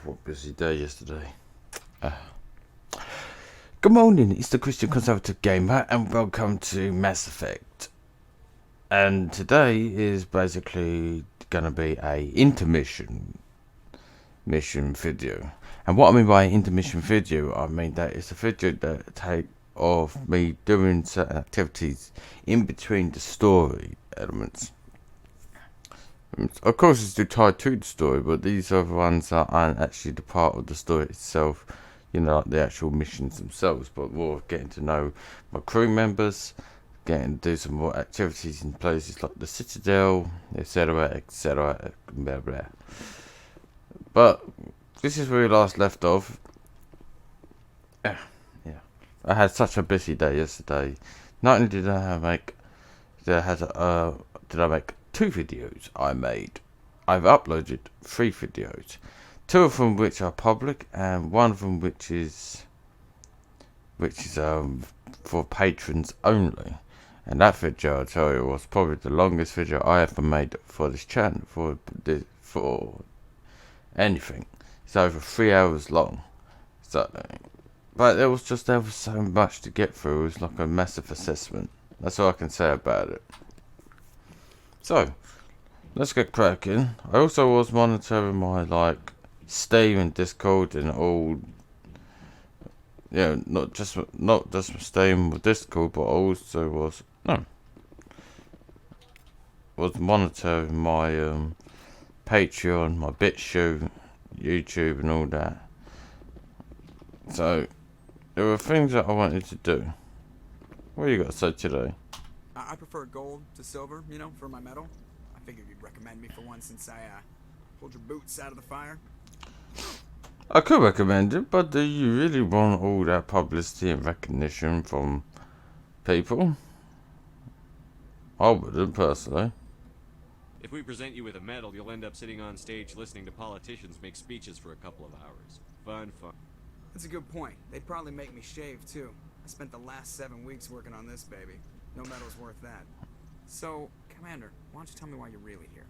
what a busy day yesterday. Good morning, it's the Christian Conservative Gamer, and welcome to Mass Effect. And today is basically gonna be a intermission mission video. And what I mean by intermission video, I mean that it's a video that take of me doing certain activities in between the story elements. Of course, it's tied to the story, but these are the ones that aren't actually the part of the story itself, you know, like the actual missions themselves, but more getting to know my crew members, getting to do some more activities in places like the Citadel, etc. Blah blah. But this is where we last left off. Yeah, I had such a busy day yesterday. Not only did I make 2 videos. I've uploaded 3 videos, 2 of them which are public, and 1 of them which is for patrons only. And that video, I'll tell you, was probably the longest video I ever made for this channel, for anything. It's over 3 hours long. So, but there was so much to get through. It was like a massive assessment. That's all I can say about it. So, let's get cracking. I also was monitoring my Steam and Discord and all. Yeah, not just Steam or Discord, but I also was monitoring my Patreon, my BitChute, YouTube, and all that. So there were things that I wanted to do. What you got to say today? I prefer gold to silver, for my medal. I figured you'd recommend me for one since I pulled your boots out of the fire. I could recommend it, but do you really want all that publicity and recognition from people? I wouldn't, personally. If we present you with a medal, you'll end up sitting on stage listening to politicians make speeches for a couple of hours. Fun. That's a good point. They'd probably make me shave, too. I spent the last 7 weeks working on this baby. No medal's worth that. So, Commander, why don't you tell me why you're really here?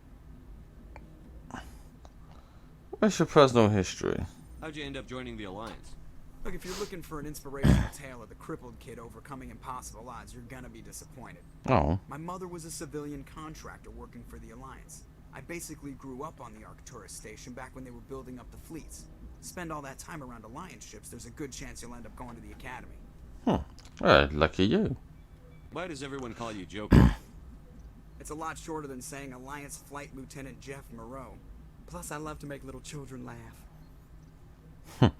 What's your personal history? How'd you end up joining the Alliance? Look, if you're looking for an inspirational tale of the crippled kid overcoming impossible odds, you're gonna be disappointed. Oh. My mother was a civilian contractor working for the Alliance. I basically grew up on the Arcturus station back when they were building up the fleets. Spend all that time around Alliance ships, there's a good chance you'll end up going to the Academy. Well, lucky you. Why does everyone call you Joker? It's a lot shorter than saying Alliance Flight Lieutenant Jeff Moreau. Plus, I love to make little children laugh.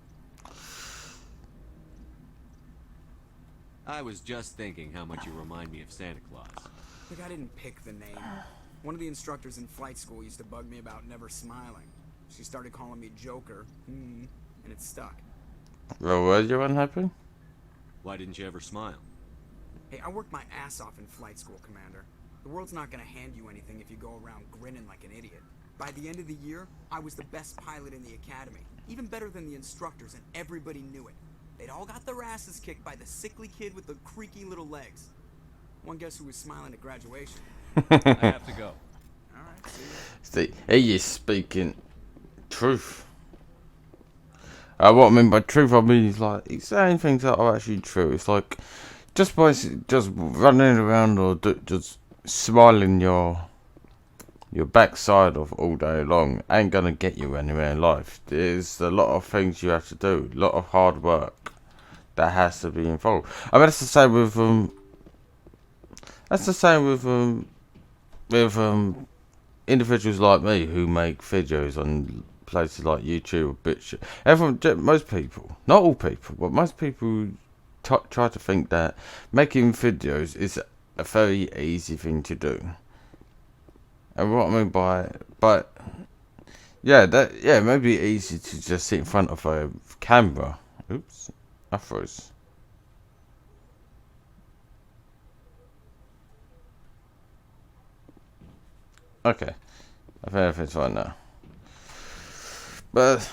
I was just thinking how much you remind me of Santa Claus. Look, I didn't pick the name. One of the instructors in flight school used to bug me about never smiling. She started calling me Joker, and it stuck. Well, were you unhappy? Why didn't you ever smile? Hey, I worked my ass off in flight school, Commander. The world's not gonna hand you anything if you go around grinning like an idiot. By the end of the year, I was the best pilot in the Academy. Even better than the instructors, and everybody knew it. They'd all got their asses kicked by the sickly kid with the creaky little legs. One guess who was smiling at graduation? I have to go. Alright, See, he is speaking truth. What I mean by truth, I mean he's saying things that are actually true. It's like just running around or just smiling your backside off all day long ain't gonna get you anywhere in life. There's a lot of things you have to do, a lot of hard work that has to be involved. I mean, that's the same with individuals like me who make videos on places like YouTube or BitChute. Most people, not all people, but most people try to think that making videos is a very easy thing to do. And what I mean it may be easy to just sit in front of a camera. Oops, I froze. Okay, I think everything's fine now. But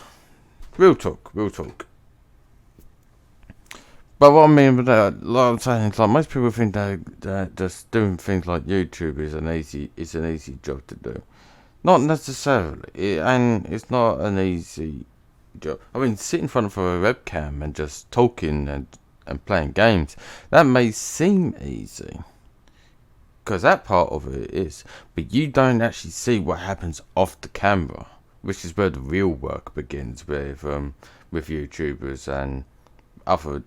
real talk. But what I mean by that, like I'm saying, is like most people think that just doing things like YouTube is an easy job to do. Not necessarily, and it's not an easy job. I mean, sit in front of a webcam and just talking and playing games. That may seem easy, because that part of it is, but you don't actually see what happens off the camera, which is where the real work begins with YouTubers and other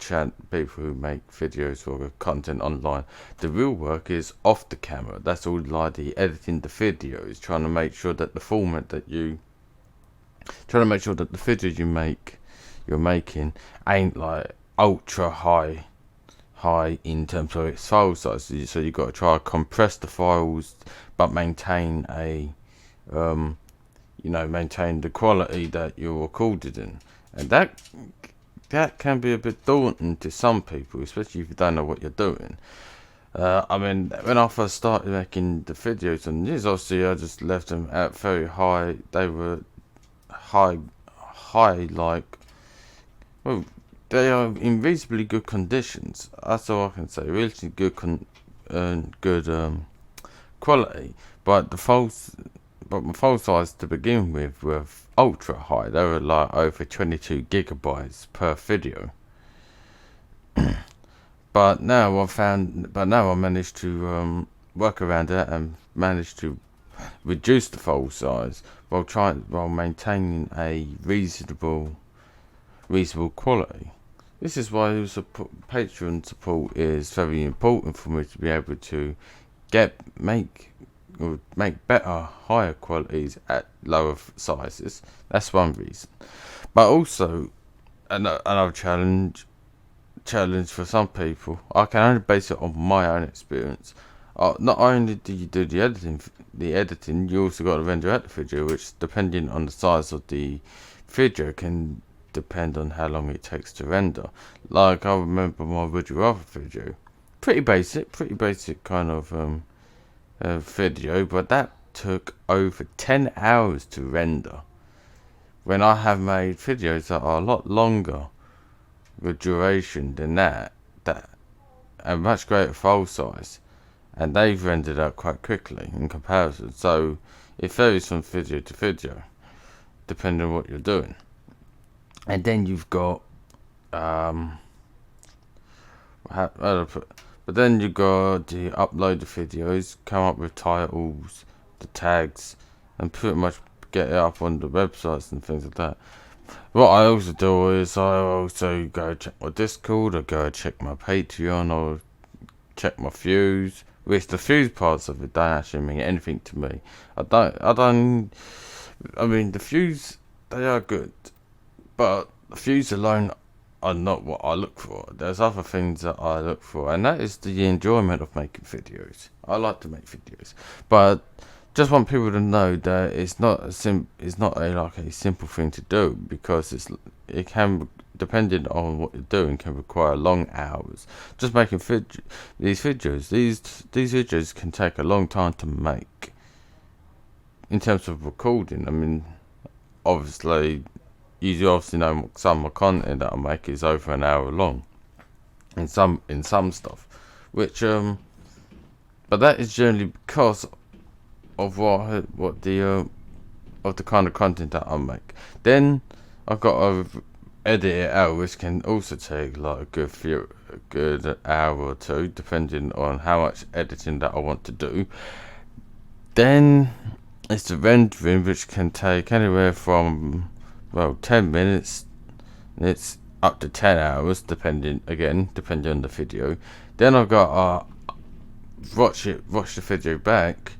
people who make videos or content online. The real work is off the camera. That's all like the editing the videos, trying to make sure that the video you're making ain't like ultra high in terms of its file size. So you got to try to compress the files, but maintain maintain the quality that you're recorded in, and that can be a bit daunting to some people, especially if you don't know what you're doing. I mean, when I first started making the videos on this, obviously I just left them at very high. They were high, like, well, they are in reasonably good conditions. That's all I can say. Really good quality, but my file size to begin with were ultra high. They were like over 22 gigabytes per video. But now I managed to work around that and managed to reduce the file size while maintaining a reasonable quality. This is why Patreon support is very important for me, to be able to make better, higher qualities at lower sizes. That's one reason. But also, another challenge for some people, I can only base it on my own experience. Not only do you do the editing, you also got to render out the video, which, depending on the size of the video, can depend on how long it takes to render. Like, I remember my Would You Rather video, pretty basic kind of video, but that took over 10 hours to render, when I have made videos that are a lot longer with duration than that and much greater file size, and they've rendered out quite quickly in comparison. So it varies from video to video depending on what you're doing. And then you've got but then you got to upload the videos, come up with titles, the tags, and pretty much get it up on the websites and things like that. What I also do is I also go check my Discord, or go check my Patreon, or check my views. Which the views parts of it don't actually mean anything to me. I mean, the views, they are good, but the views alone are not what I look for. There's other things that I look for, and that is the enjoyment of making videos. I like to make videos, but just want people to know that it's not a simple thing to do, because it can, depending on what you're doing, can require long hours. Just making these videos can take a long time to make. In terms of recording, I mean, obviously, you obviously know some of my content that I make is over an hour long in some stuff, which but that is generally because of what the kind of content that I make. Then I've got to edit it out, which can also take like a good hour or two, depending on how much editing that I want to do. Then it's the rendering, which can take anywhere from 10 minutes. It's up to 10 hours, depending on the video. Then I've got to watch the video back,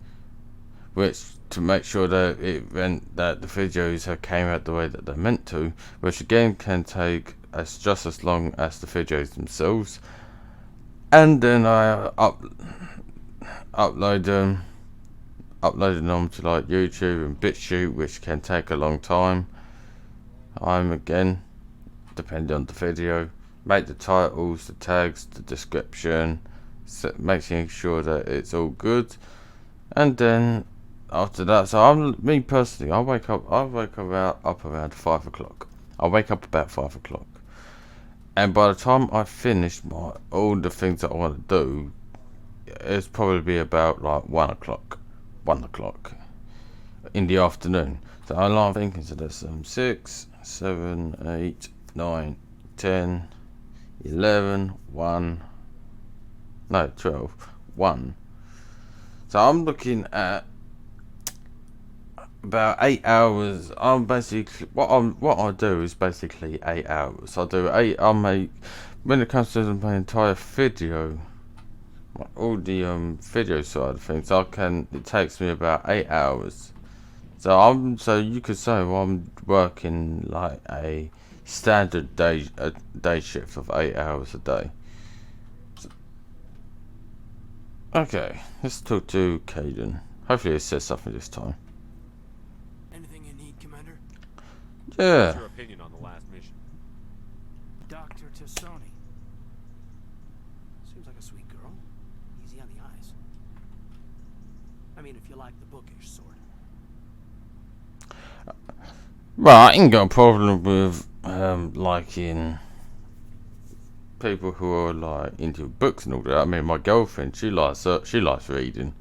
which to make sure that the videos came out the way that they're meant to, which again can take just as long as the videos themselves. And then I upload them to like YouTube and BitChute, which can take a long time. Again, depending on the video, make the titles, the tags, the description, making sure that it's all good. And then after that, so me personally, I wake up around 5 o'clock. I wake up about 5 o'clock, and by the time I finish all the things that I want to do, it's probably be about like 1 o'clock in the afternoon. So I'm thinking, so that's 6, 7, 8, 9, 10, 11, 1. No, 12, 1. So I'm looking at about 8 hours. I'm basically what I do is basically 8 hours. I do 8. I make, when it comes to my entire video, all the video side of things, it takes me about 8 hours. So you could say, well, I'm working like a standard day shift of 8 hours a day. Okay, let's talk to Caden. Hopefully it says something this time. Anything you need, Commander? Yeah. What's your opinion on the last mission? Dr. Tassoni. Seems like a sweet girl. Easy on the eyes. I mean, if you like the bookish sort. Well, I ain't got a problem with liking people who are like into books and all that. I mean, my girlfriend, she likes reading.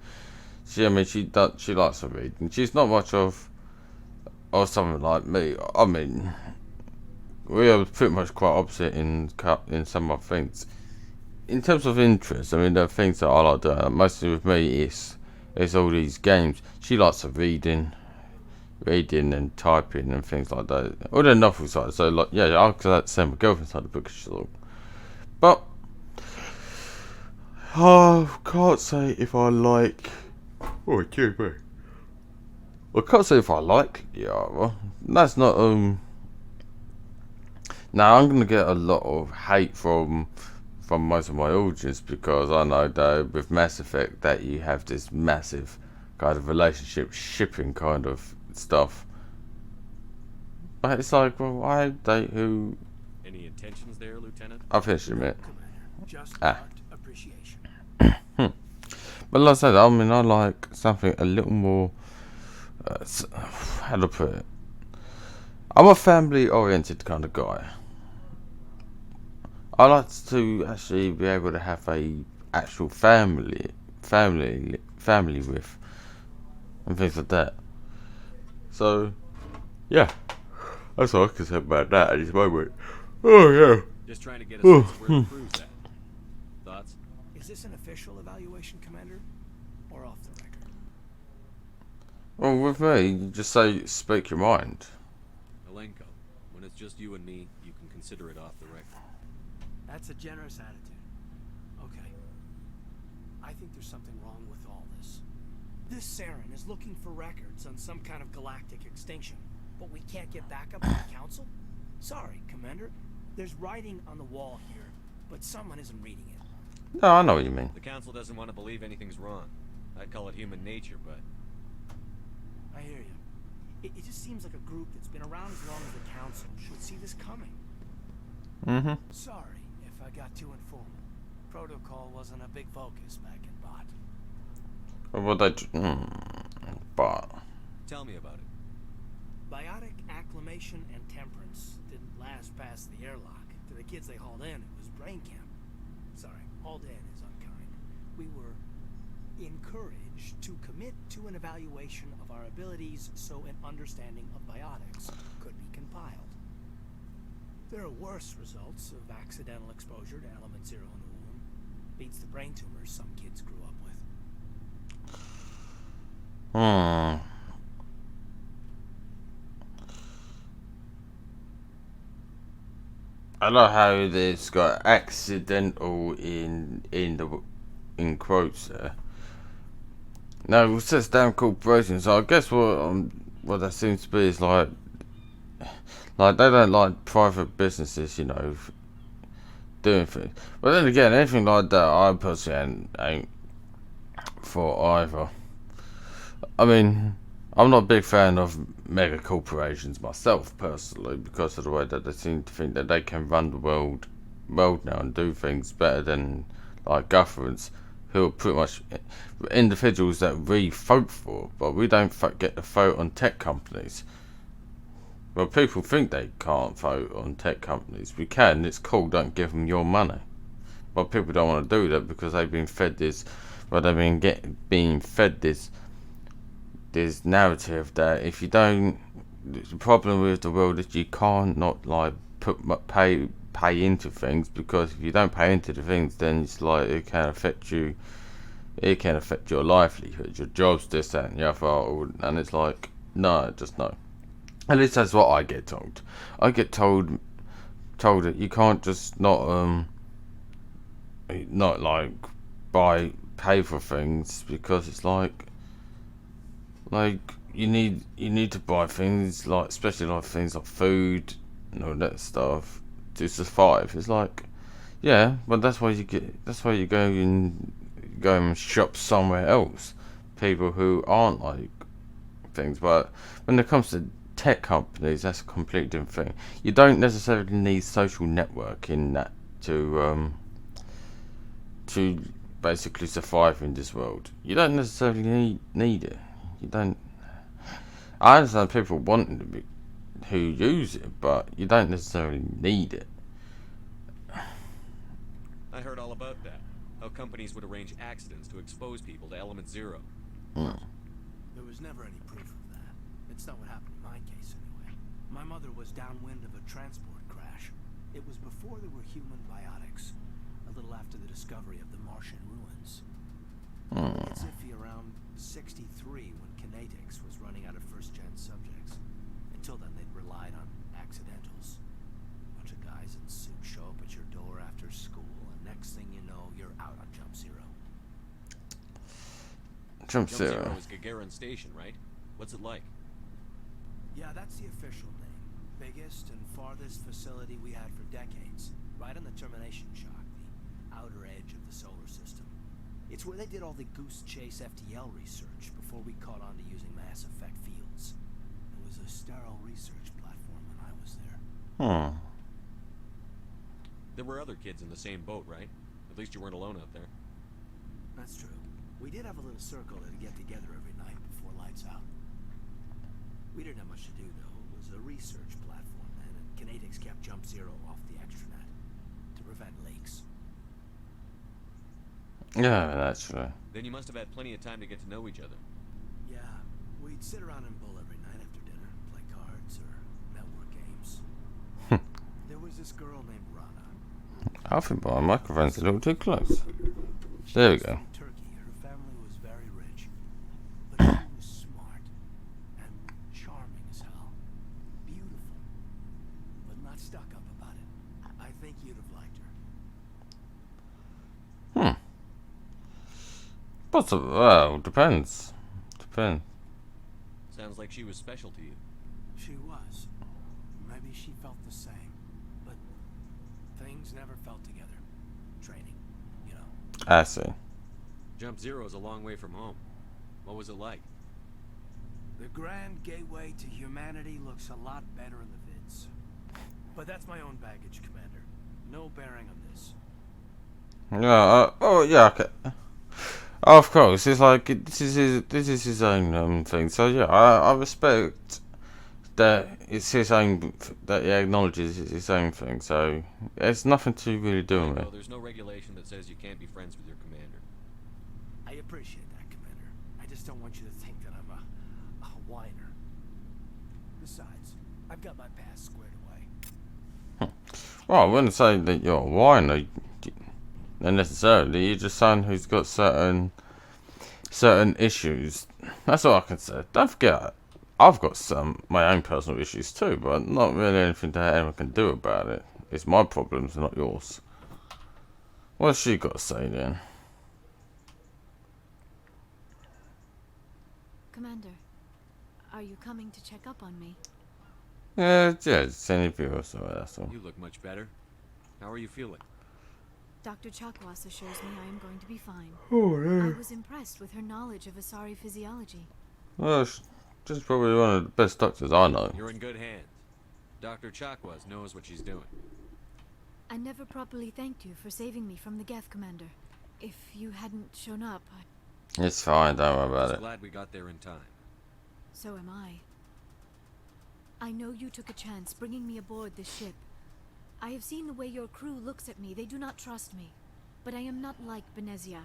She likes reading. She's not much of someone like me. I mean, we are pretty much quite opposite in some of things. In terms of interest, I mean, there are things that I like doing. Mostly with me is all these games. She likes reading and typing and things like that. All the novel side. So like, yeah, I could say my girlfriend's side of the book. But I can't say if I like. Oh, excuse me. I can't say if I like the other. That's not Now I'm gonna get a lot of hate from most of my audience, because I know that with Mass Effect that you have this massive kind of relationship shipping kind of stuff. But it's like, well, I date who. Any intentions there, Lieutenant? I'll finish in a minute. Commander, just Ah. marked appreciation. But like I said, I mean, I like something a little more. How to put it? I'm a family-oriented kind of guy. I like to actually be able to have a actual family with, and things like that. So, yeah, that's all I can say about that at this moment. Oh yeah. Just trying to get a sense of where the crew's at. Thoughts? Is this an official evaluation, Commander? Or off the record? Well, with me, you just speak your mind. Alenko, when it's just you and me, you can consider it off the record. That's a generous attitude. Okay. I think there's something wrong with all this. This Saren is looking for records on some kind of galactic extinction, but we can't get backup from the Council? Sorry, Commander. There's writing on the wall here, but someone isn't reading it. No, I know what you mean. The Council doesn't want to believe anything's wrong. I'd call it human nature, but... I hear you. It just seems like a group that's been around as long as the Council should see this coming. Mm-hmm. Sorry if I got too informal. Protocol wasn't a big focus back in Bot. Well, but Tell me about it. Biotic acclimation and temperance didn't last past the airlock. To the kids they hauled in, it was brain camp. Sorry, hauled in is unkind. We were encouraged to commit to an evaluation of our abilities so an understanding of biotics could be compiled. There are worse results of accidental exposure to element 0 in the womb. Beats the brain tumors some kids grew up with. I like how there's got accidental in quotes there. No, it says damn corporations. So I guess what that seems to be is like they don't like private businesses, doing things. But then again, anything like that, I personally ain't for either. I mean, I'm not a big fan of mega corporations myself, personally, because of the way that they seem to think that they can run the world now and do things better than like governments, who are pretty much individuals that we vote for, but we don't get to vote on tech companies. Well, people think they can't vote on tech companies. We can. It's cool. Don't give them your money. But people don't want to do that because they've been fed this. Well, they've been being fed this narrative that if you don't the problem with the world is you can't not like pay into things, because if you don't pay into the things, then it's like it can affect you. It can affect your livelihood, your jobs, this, that, and the other, and it's like no, just no. At least that's what I get told. I get told that you can't just not like pay for things, because it's like you need to buy things, like especially like things like food and all that stuff to survive. It's like, yeah, but that's why you go and shop somewhere else. People who aren't like things, but when it comes to tech companies, that's a completely different thing. You don't necessarily need social network in that to basically survive in this world. You don't necessarily need it. You don't. I understand people wanting to be who use it, but you don't necessarily need it. I heard all about that. How companies would arrange accidents to expose people to element zero. There was never any proof of that. It's not what happened in my case, anyway. My mother was downwind of a transport crash. It was before there were human biotics, a little after the discovery of the Martian ruins. It's iffy around 63 when kinetics was running out of first-gen subjects. Until then, they'd relied on accidentals. A bunch of guys in suits show up at your door after school, and next thing you know, you're out on Jump Zero. Jump Zero is Gagarin Station, right? What's it like? Yeah, that's the official name. Biggest and farthest facility we had for decades. Right on the termination shock, the outer edge of the solar system. It's where they did all the Goose Chase FTL research before we caught on to using mass effect fields. It was a sterile research platform when I was there. There were other kids in the same boat, right? At least you weren't alone out there. That's true. We did have a little circle that'd get together every night before lights out. We didn't have much to do, though. It was a research platform then, and kinetics kept Jump Zero off the extranet to prevent leaks. Yeah, that's true. Then you must have had plenty of time to get to know each other. Yeah, we'd sit around and bull every night after dinner, play cards or network games. There was this girl named Rana. I think my microphone's a little too close. There we go. Turkey. Her family was very rich, but she was smart and charming as hell. Beautiful, but not stuck up about it. I think you'd have liked her. Well, depends. Sounds like she was special to you. She was. Maybe she felt the same, but things never felt together. Training, you know. I see. Jump Zero is a long way from home. What was it like? The grand gateway to humanity looks a lot better in the vids. But that's my own baggage, Commander. No bearing on this. Yeah. Yeah. Okay. Of course, it's like this is his own thing. So yeah, I respect that it's his own, that he acknowledges it's his own thing. So it's nothing to really do with it. There's no regulation that says you can't be friends with your commander. I appreciate that, Commander. I just don't want you to think that I'm a whiner. Besides, I've got my past squared away. Well, I wouldn't say that you're a whiner necessarily. You're just someone who's got certain issues. That's all I can say. Don't forget, I've got my own personal issues too, but not really anything that anyone can do about it. It's my problems, not yours. What's she got to say then? Commander, are you coming to check up on me? Yeah, it's any of you or so, that's all. You look much better. How are you feeling? Dr. Chakwas assures me I am going to be fine. Oh, yeah. I was impressed with her knowledge of Asari physiology. Well, she's probably one of the best doctors I know. You're in good hands. Dr. Chakwas knows what she's doing. I never properly thanked you for saving me from the Geth, Commander. If you hadn't shown up, It's fine, don't worry about I'm it. glad we got there in time. so am I. I know you took a chance bringing me aboard this ship. I have seen the way your crew looks at me. They do not trust me. But I am not like Benezia.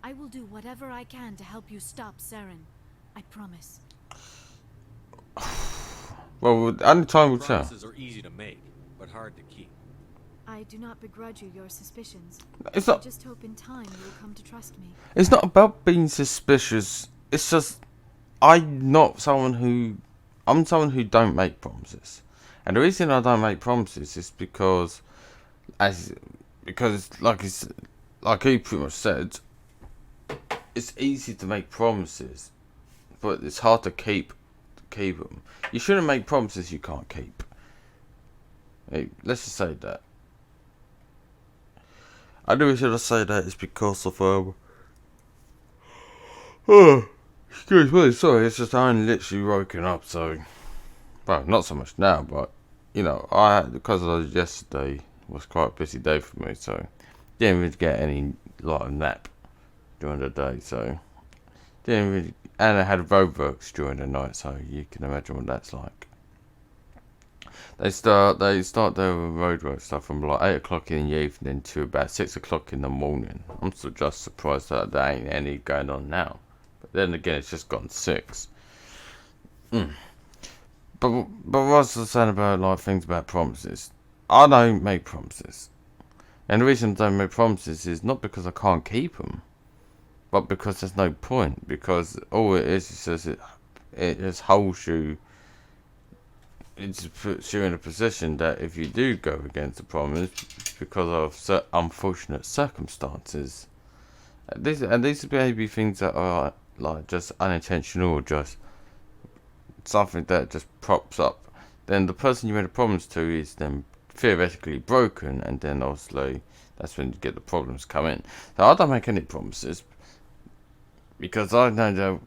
I will do whatever I can to help you stop Saren. I promise. Well, only time will tell. Promises are easy to make, but hard to keep. I do not begrudge you your suspicions. It's I not. just hope in time you will come to trust me. It's not about being suspicious. It's just I'm someone who don't make promises, and the reason I don't make promises is because like he pretty much said, it's easy to make promises, but it's hard to keep them. You shouldn't make promises you can't keep. Hey, let's just say that. I the reason I say that is because of oh, excuse me, sorry, it's just I'm literally woken up, so well, not so much now, but you know, because of yesterday was quite a busy day for me, so didn't really get any lot of nap during the day, so didn't really, and I had roadworks during the night, so you can imagine what that's like. They start their roadwork stuff from like 8 o'clock in the evening to about 6 o'clock in the morning. I'm still just surprised that there ain't any going on now. But then again, it's just gone 6. But what's I saying about like things about promises? I don't make promises, and the reason I don't make promises is not because I can't keep them, but because there's no point. Because all it is it just holds you. It just puts you in a position that if you do go against a promise because of unfortunate circumstances, these may be things that are like just unintentional or just something that just props up, then the person you made a promise to is then theoretically broken, and then obviously that's when you get the problems come in. So I don't make any promises because I know that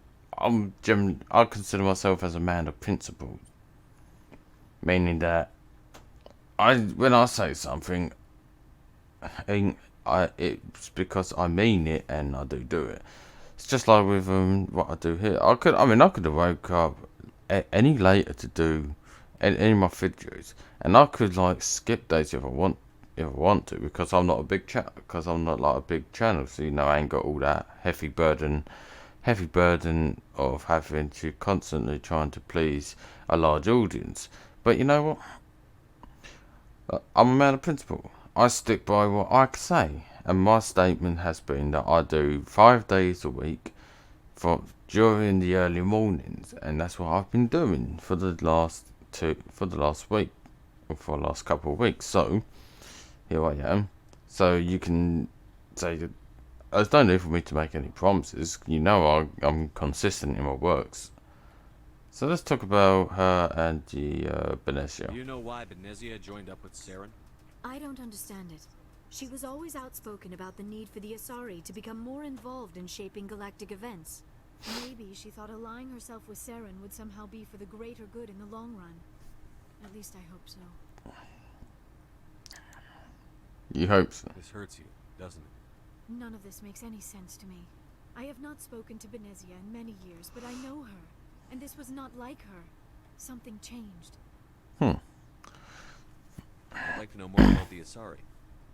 I consider myself as a man of principle, meaning that when I say something, it's because I mean it and I do it. It's just like with what I do here. I could have woke up any later to do any of my videos, and I could like skip days if I want to, because I'm not a big because I'm not like a big channel, so you know I ain't got all that heavy burden of having to constantly trying to please a large audience. But you know what? I'm a man of principle. I stick by what I say, and my statement has been that I do 5 days a week during the early mornings, and that's what I've been doing for the last week, or for the last couple of weeks. So here I am. So you can say that there's no need for me to make any promises. You know I'm consistent in my works. So let's talk about her and the Benezia. Do you know why Benezia joined up with Saren? I don't understand it. She was always outspoken about the need for the Asari to become more involved in shaping galactic events. Maybe she thought allying herself with Saren would somehow be for the greater good in the long run. At least I hope so. You hope so. This hurts you, doesn't it? None of this makes any sense to me. I have not spoken to Benezia in many years, but I know her. And this was not like her. Something changed. I'd like to know more about the Asari.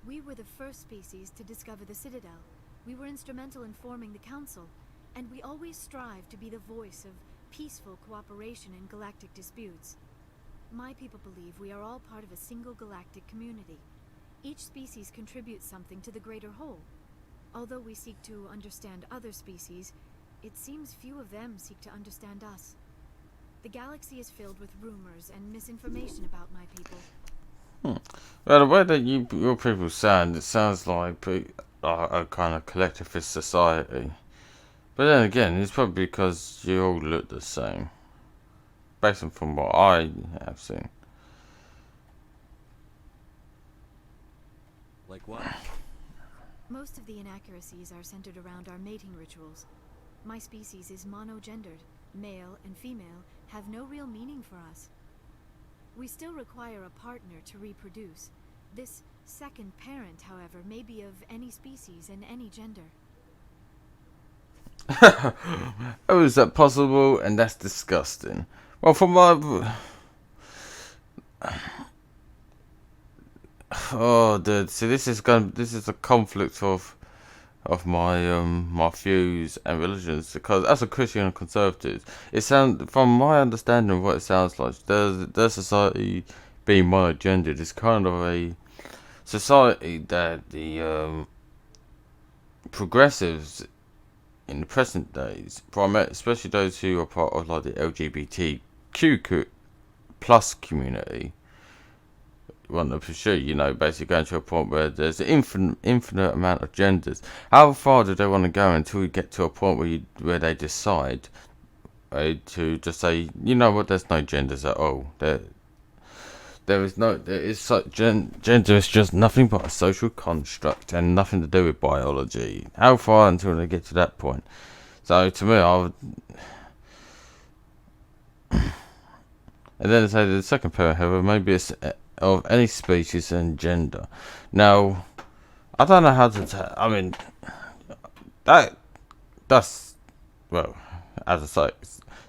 We were the first species to discover the Citadel. We were instrumental in forming the Council, and we always strive to be the voice of peaceful cooperation in galactic disputes. My people believe we are all part of a single galactic community. Each species contributes something to the greater whole. Although we seek to understand other species, it seems few of them seek to understand us. The galaxy is filled with rumors and misinformation about my people. Well, the way that your people sound, it sounds like a kind of collectivist society. But then again, it's probably because you all look the same, based on from what I have seen. Like what? Most of the inaccuracies are centered around our mating rituals. My species is monogendered. Male and female have no real meaning for us. We still require a partner to reproduce. This second parent, however, may be of any species and any gender. Oh, is that possible? And that's disgusting. Well, from my... Oh, dude. See, this is a conflict of of my views and religions, because as a Christian and conservative, it sounds, from my understanding of what it sounds like, their society being monogendered is kind of a society that the progressives in the present days, especially those who are part of like the LGBTQ plus community, want to pursue, basically going to a point where there's an infinite amount of genders. How far do they want to go until we get to a point where they decide to just say, you know what, there's no genders at all. There is such gender is just nothing but a social construct and nothing to do with biology. How far until they get to that point? So to me, I would. And then say the second parent, however, maybe it's of any species and gender. Now, I don't know how to. I mean, that's well, as I say,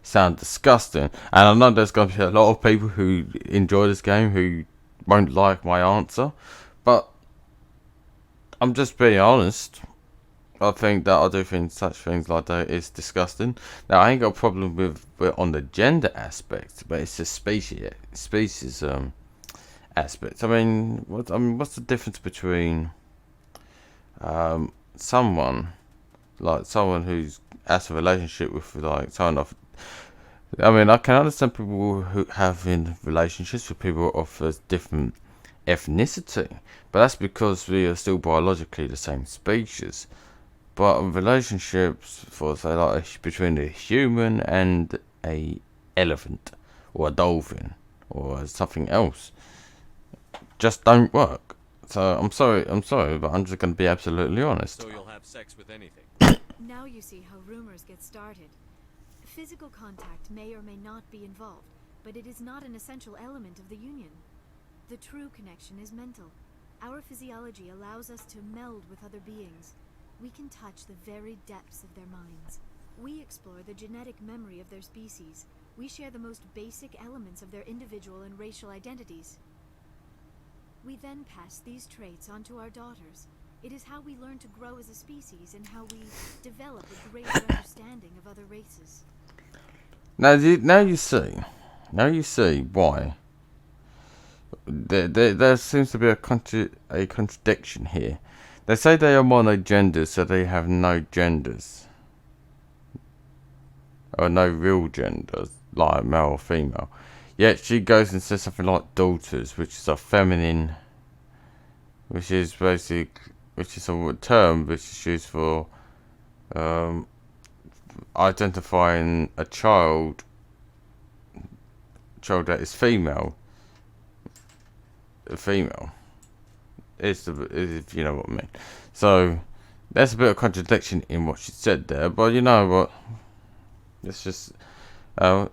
sound disgusting. And I know there's going to be a lot of people who enjoy this game who won't like my answer, but I'm just being honest. I think that I do think such things like that is disgusting. Now, I ain't got a problem with on the gender aspect, but it's the species aspect. I mean, what's the difference between someone who's has a relationship with like someone of. I mean, I can understand people who have in relationships with people of a different ethnicity, but that's because we are still biologically the same species. But relationships for say like between a human and a elephant or a dolphin or something else just don't work. So I'm sorry, but I'm just going to be absolutely honest. So you'll have sex with anything. Now you see how rumors get started. Physical contact may or may not be involved, but it is not an essential element of the union. The true connection is mental. Our physiology allows us to meld with other beings. We can touch the very depths of their minds. We explore the genetic memory of their species. We share the most basic elements of their individual and racial identities. We then pass these traits on to our daughters. It is how we learn to grow as a species and how we develop a greater understanding of other races. Now you see why. There seems to be a contradiction here. They say they are monogenders, so they have no genders. Or no real genders, like male or female. Yet she goes and says something like daughters, which is a feminine, which is a term which is used for identifying a child that is female. A female. If you know what I mean. So there's a bit of contradiction in what she said there, but you know what? It's just I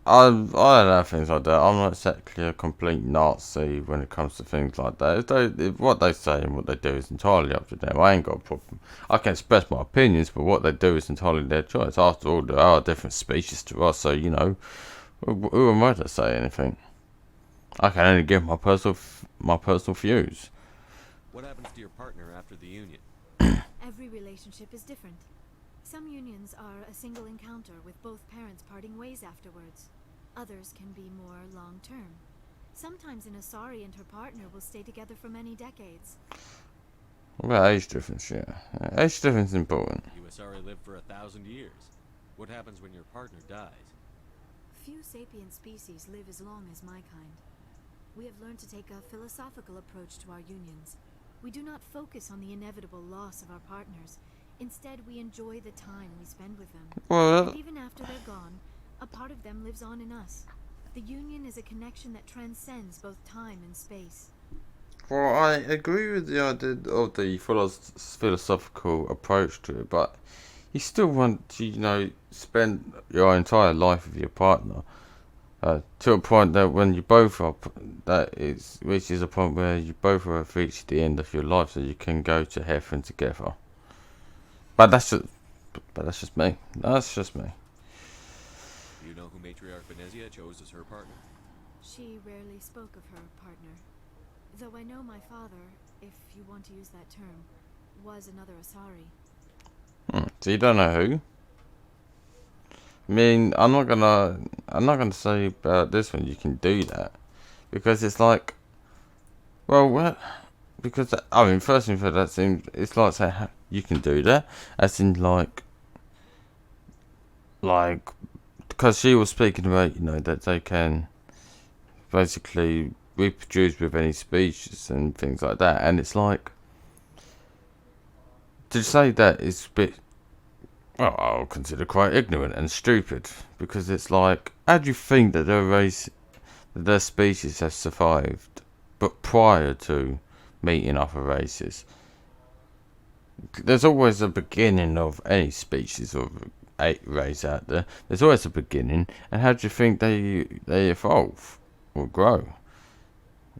don't know things like that. I'm not exactly a complete Nazi when it comes to things like that. If what they say and what they do is entirely up to them. I ain't got a problem. I can express my opinions, but what they do is entirely their choice. After all, there are different species to us, so you know, who am I to say anything? I can only give my personal views. What happens to your partner after the union? Every relationship is different. Some unions are a single encounter with both parents parting ways afterwards. Others can be more long-term. Sometimes an Asari and her partner will stay together for many decades. What about age difference? Yeah, age difference is important. You Asari live for 1,000 years. What happens when your partner dies? Few sapient species live as long as my kind. We have learned to take a philosophical approach to our unions. We do not focus on the inevitable loss of our partners. Instead, we enjoy the time we spend with them. Well, And even after they're gone, a part of them lives on in us. The union is a connection that transcends both time and space. Well, I agree with the idea of the philosophical approach to it, but you still want to, spend your entire life with your partner to a point that when you both are, which is a point where you both have reached the end of your life, so you can go to heaven together. But that's just me. That's just me. Do you know who Matriarch Venezia chose as her partner? She rarely spoke of her partner. Though I know my father, if you want to use that term, was another Asari. So you don't know who? I mean, I'm not gonna say about this one you can do that, because it's like, well, what? Because I mean, first thing for that seems it's like saying you can do that, as in like because she was speaking about that they can basically reproduce with any species and things like that, and it's like to say that is a bit, well, I'll consider quite ignorant and stupid, because it's like, how do you think that their species has survived, but prior to meeting other races? There's always a beginning of any species or a race out there. There's always a beginning, and how do you think they evolve or grow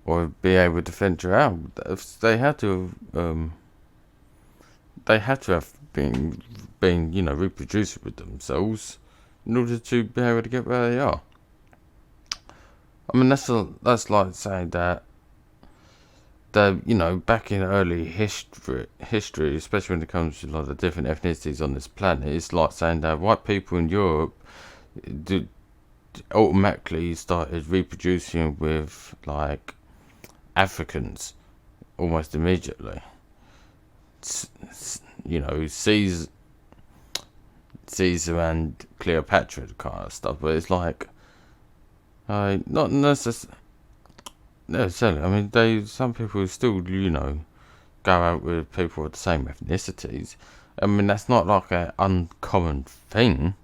or be able to venture out? They had to have been reproducing with themselves in order to be able to get where they are. I mean, that's like saying that back in early history, especially when it comes to like the different ethnicities on this planet, it's like saying that white people in Europe automatically started reproducing with like Africans almost immediately. Caesar and Cleopatra kind of stuff, but it's like, not necessarily. I mean, some people still, go out with people with the same ethnicities. I mean, that's not like an uncommon thing.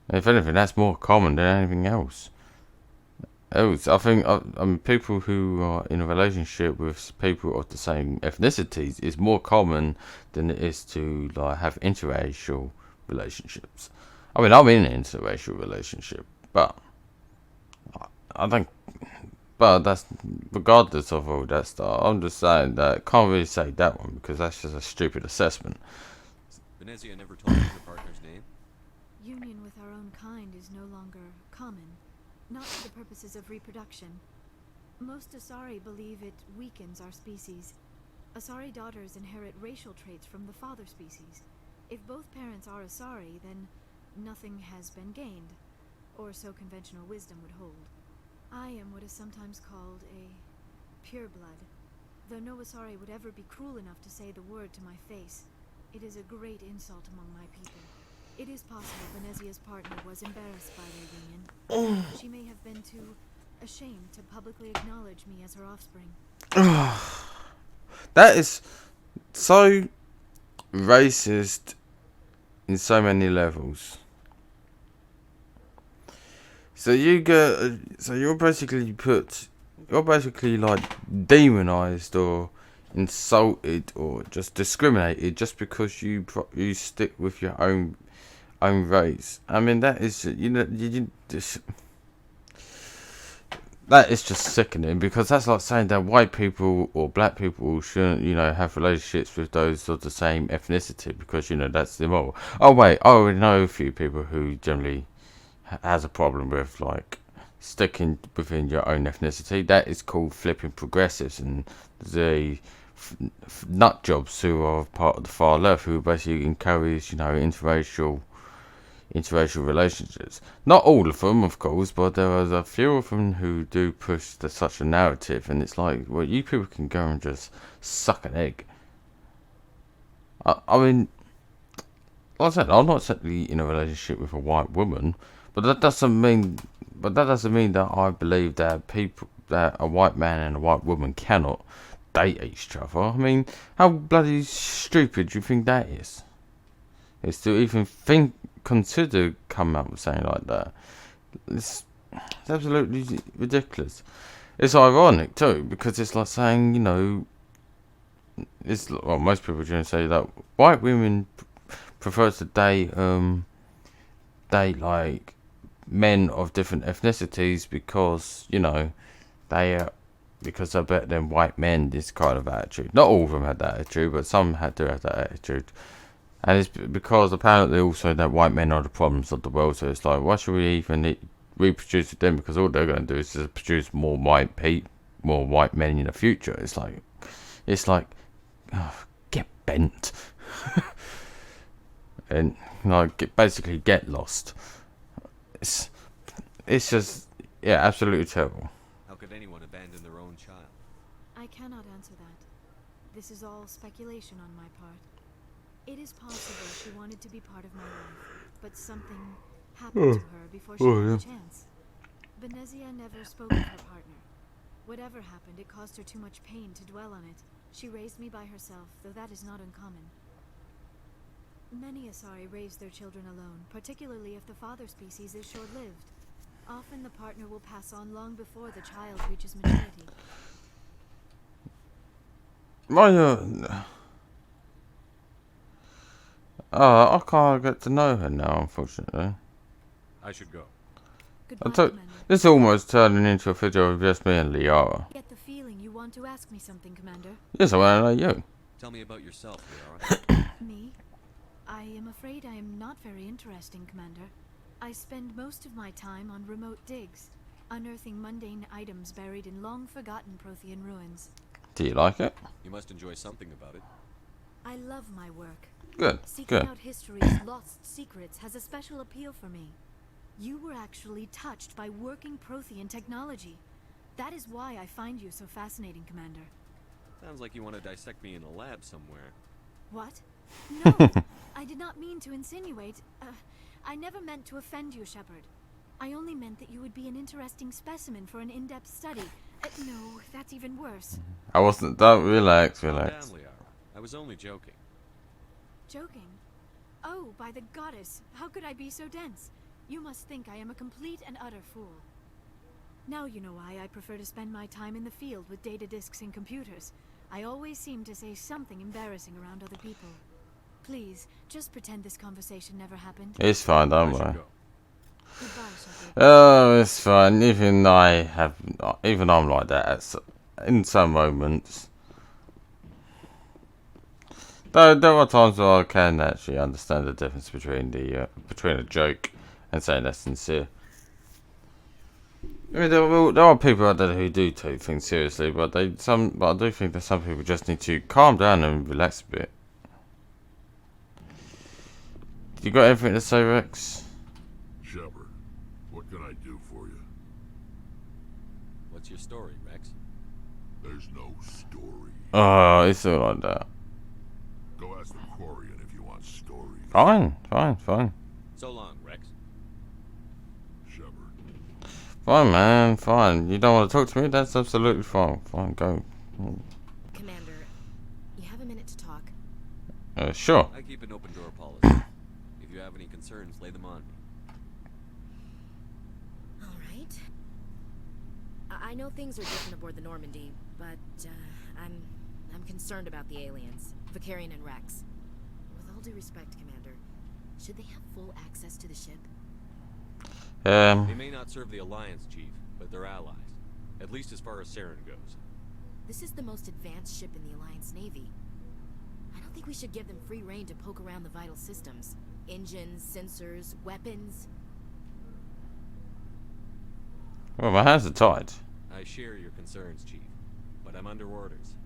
If anything, that's more common than anything else. I think people who are in a relationship with people of the same ethnicities is more common than it is to like have interracial relationships. I mean, I'm in an interracial relationship, but I think, but that's regardless of all that stuff. I'm just saying that I can't really say that one because that's just a stupid assessment. Venezia never told you your partner's name? Union with our own kind is no longer common. Not for the purposes of reproduction. Most Asari believe it weakens our species. Asari daughters inherit racial traits from the father species. If both parents are Asari, then nothing has been gained, or so conventional wisdom would hold. I am what is sometimes called a pureblood, though no Asari would ever be cruel enough to say the word to my face. It is a great insult among my people. It is possible Venezia's partner was embarrassed by their union. She may have been too ashamed to publicly acknowledge me as her offspring. That is so racist in so many levels. So you're basically like demonized or insulted or just discriminated just because you stick with your own race. I mean, that is that is just sickening, because that's like saying that white people or black people shouldn't have relationships with those of the same ethnicity because that's immoral. Oh wait, I already know a few people who generally has a problem with like sticking within your own ethnicity. That is called flipping progressives and the nut jobs who are part of the far left, who basically encourage interracial relationships. Not all of them, of course, but there are a few of them who do push such a narrative, and it's like, well, you people can go and just suck an egg. I mean, like I said, I'm not certainly in a relationship with a white woman, but that doesn't mean that I believe that a white man and a white woman cannot date each other. I mean, how bloody stupid do you think that is? Is to even consider coming up with something like that. It's absolutely ridiculous. It's ironic too, because it's like saying, most people are going to say that white women prefer to date like men of different ethnicities because because they're better than white men. This kind of attitude. Not all of them had that attitude, but some had to have that attitude. And it's because apparently also that white men are the problems of the world. So it's like, why should we even reproduce with them? Because all they're going to do is just produce more white men in the future. It's like, oh, bent. And like basically get lost. It's just, yeah, absolutely terrible. How could anyone abandon their own child? I cannot answer that. This is all speculation on my part. It is possible she wanted to be part of my life, but something happened to her before she had a chance. Benezia never spoke of her partner. Whatever happened, it caused her too much pain to dwell on it. She raised me by herself, though that is not uncommon. Many Asari raise their children alone, particularly if the father species is short-lived. Often the partner will pass on long before the child reaches maturity. I can't get to know her now, unfortunately. I should go. Goodbye, Commander. This is almost turning into a video of just me and Liara. I get the feeling you want to ask me something, Commander. Yes, I want to know you. Tell me about yourself, Liara. Me? I am afraid I am not very interesting, Commander. I spend most of my time on remote digs, unearthing mundane items buried in long-forgotten Prothean ruins. Do you like it? You must enjoy something about it. I love my work. Good, Seeking good. out history's lost secrets has a special appeal for me. You were actually touched by working Prothean technology. That is why I find you so fascinating, Commander. Sounds like you want to dissect me in a lab somewhere. What? No, I did not mean to insinuate. I never meant to offend you, Shepard. I only meant that you would be an interesting specimen for an in-depth study. No, that's even worse. I wasn't. Don't relax, Calm relax. down, Liara. I was only joking. Joking? Oh, by the goddess, how could I be so dense? You must think I am a complete and utter fool. Now you know why I prefer to spend my time in the field with data disks and computers. I always seem to say something embarrassing around other people. Please, just pretend this conversation never happened. It's fine, I don't should worry. go. Goodbye, Shepard. Oh, it's fine. Even I'm like that in some moments. Though there are times where I can actually understand the difference between a joke and saying that's sincere. I mean, there are people out there who do take things seriously, but I do think that some people just need to calm down and relax a bit. You got anything to say, Rex? Shepard, what can I do for you? What's your story, Rex? There's no story. Oh, it's all like that. Go ask the Quarian if you want stories. Fine. So long, Rex. Shepard. Fine, man, fine. You don't want to talk to me? That's absolutely fine. Fine, go. Commander, you have a minute to talk. Sure. I keep an open door policy. If you have any concerns, lay them on me. All right. I know things are different aboard the Normandy, but I'm concerned about the aliens, Vicarian and Rex. With all due respect, Commander, should they have full access to the ship? They may not serve the Alliance, Chief, but they're allies. At least as far as Saren goes. This is the most advanced ship in the Alliance Navy. I don't think we should give them free rein to poke around the vital systems. Engines, sensors, weapons. Well, my hands are tied. I share your concerns, Chief, but I'm under orders.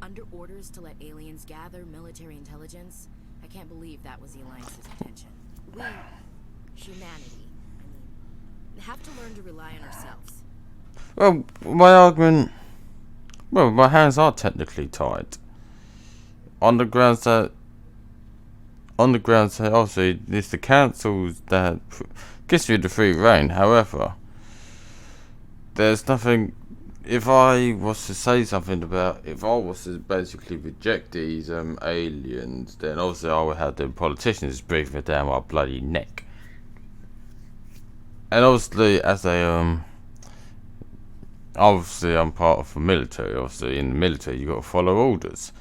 Under orders to let aliens gather military intelligence? I can't believe that was the Alliance's intention. We, humanity, have to learn to rely on ourselves. Well, my argument... Well, my hands are technically tied. On the grounds that obviously it's the councils that gives you the free reign. However, there's nothing... If I was to say something about... If I was to basically reject these aliens, then obviously I would have the politicians breathing it down my bloody neck. And obviously, obviously I'm part of the military. Obviously, in the military, you got to follow orders.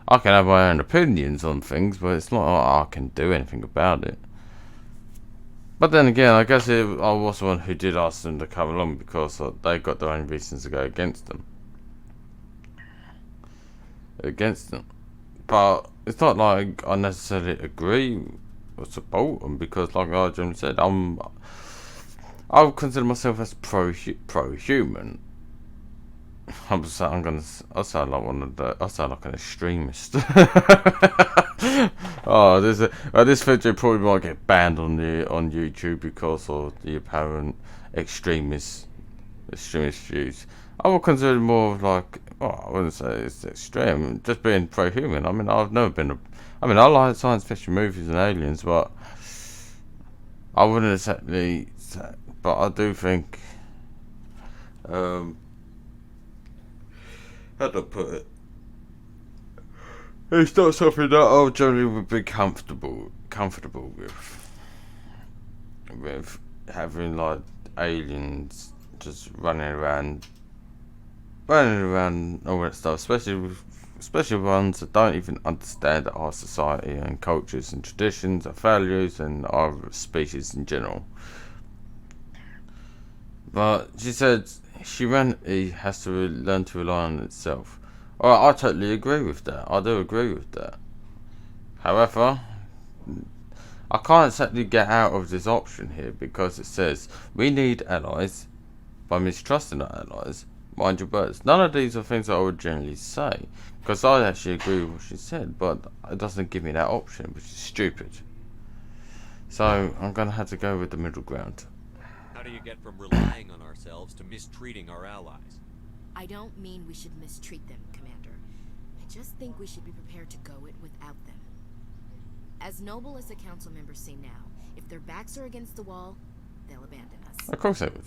I can have my own opinions on things, but it's not like I can do anything about it. But then again, I guess I was the one who did ask them to come along because they got their own reasons to go against them. But it's not like I necessarily agree or support them because, like Arjun said, I would consider myself as pro-human. I'm gonna. I sound like one of the. I sound like an extremist. Oh, this video probably might get banned on YouTube because of the apparent extremist views. I would consider it more of like. Well, I wouldn't say it's extreme. Just being pro-human. I mean, I've never been. I mean, I like science fiction movies and aliens, but I wouldn't exactly. But I do think. How do I put it? It's not something that I generally would be comfortable with having like aliens just running around all that stuff, especially ones that don't even understand our society and cultures and traditions and values and our species in general. But she said humanity has to learn to rely on itself. Alright, I totally agree with that. I do agree with that. However, I can't exactly get out of this option here because it says we need allies by mistrusting our allies. Mind your words. None of these are things that I would generally say because I actually agree with what she said, but it doesn't give me that option, which is stupid. So I'm gonna have to go with the middle ground. How do you get from relying on ourselves to mistreating our allies? I don't mean we should mistreat them, Commander. I just think we should be prepared to go it without them. As noble as the council members seem now, if their backs are against the wall, they'll abandon us. Of course they would.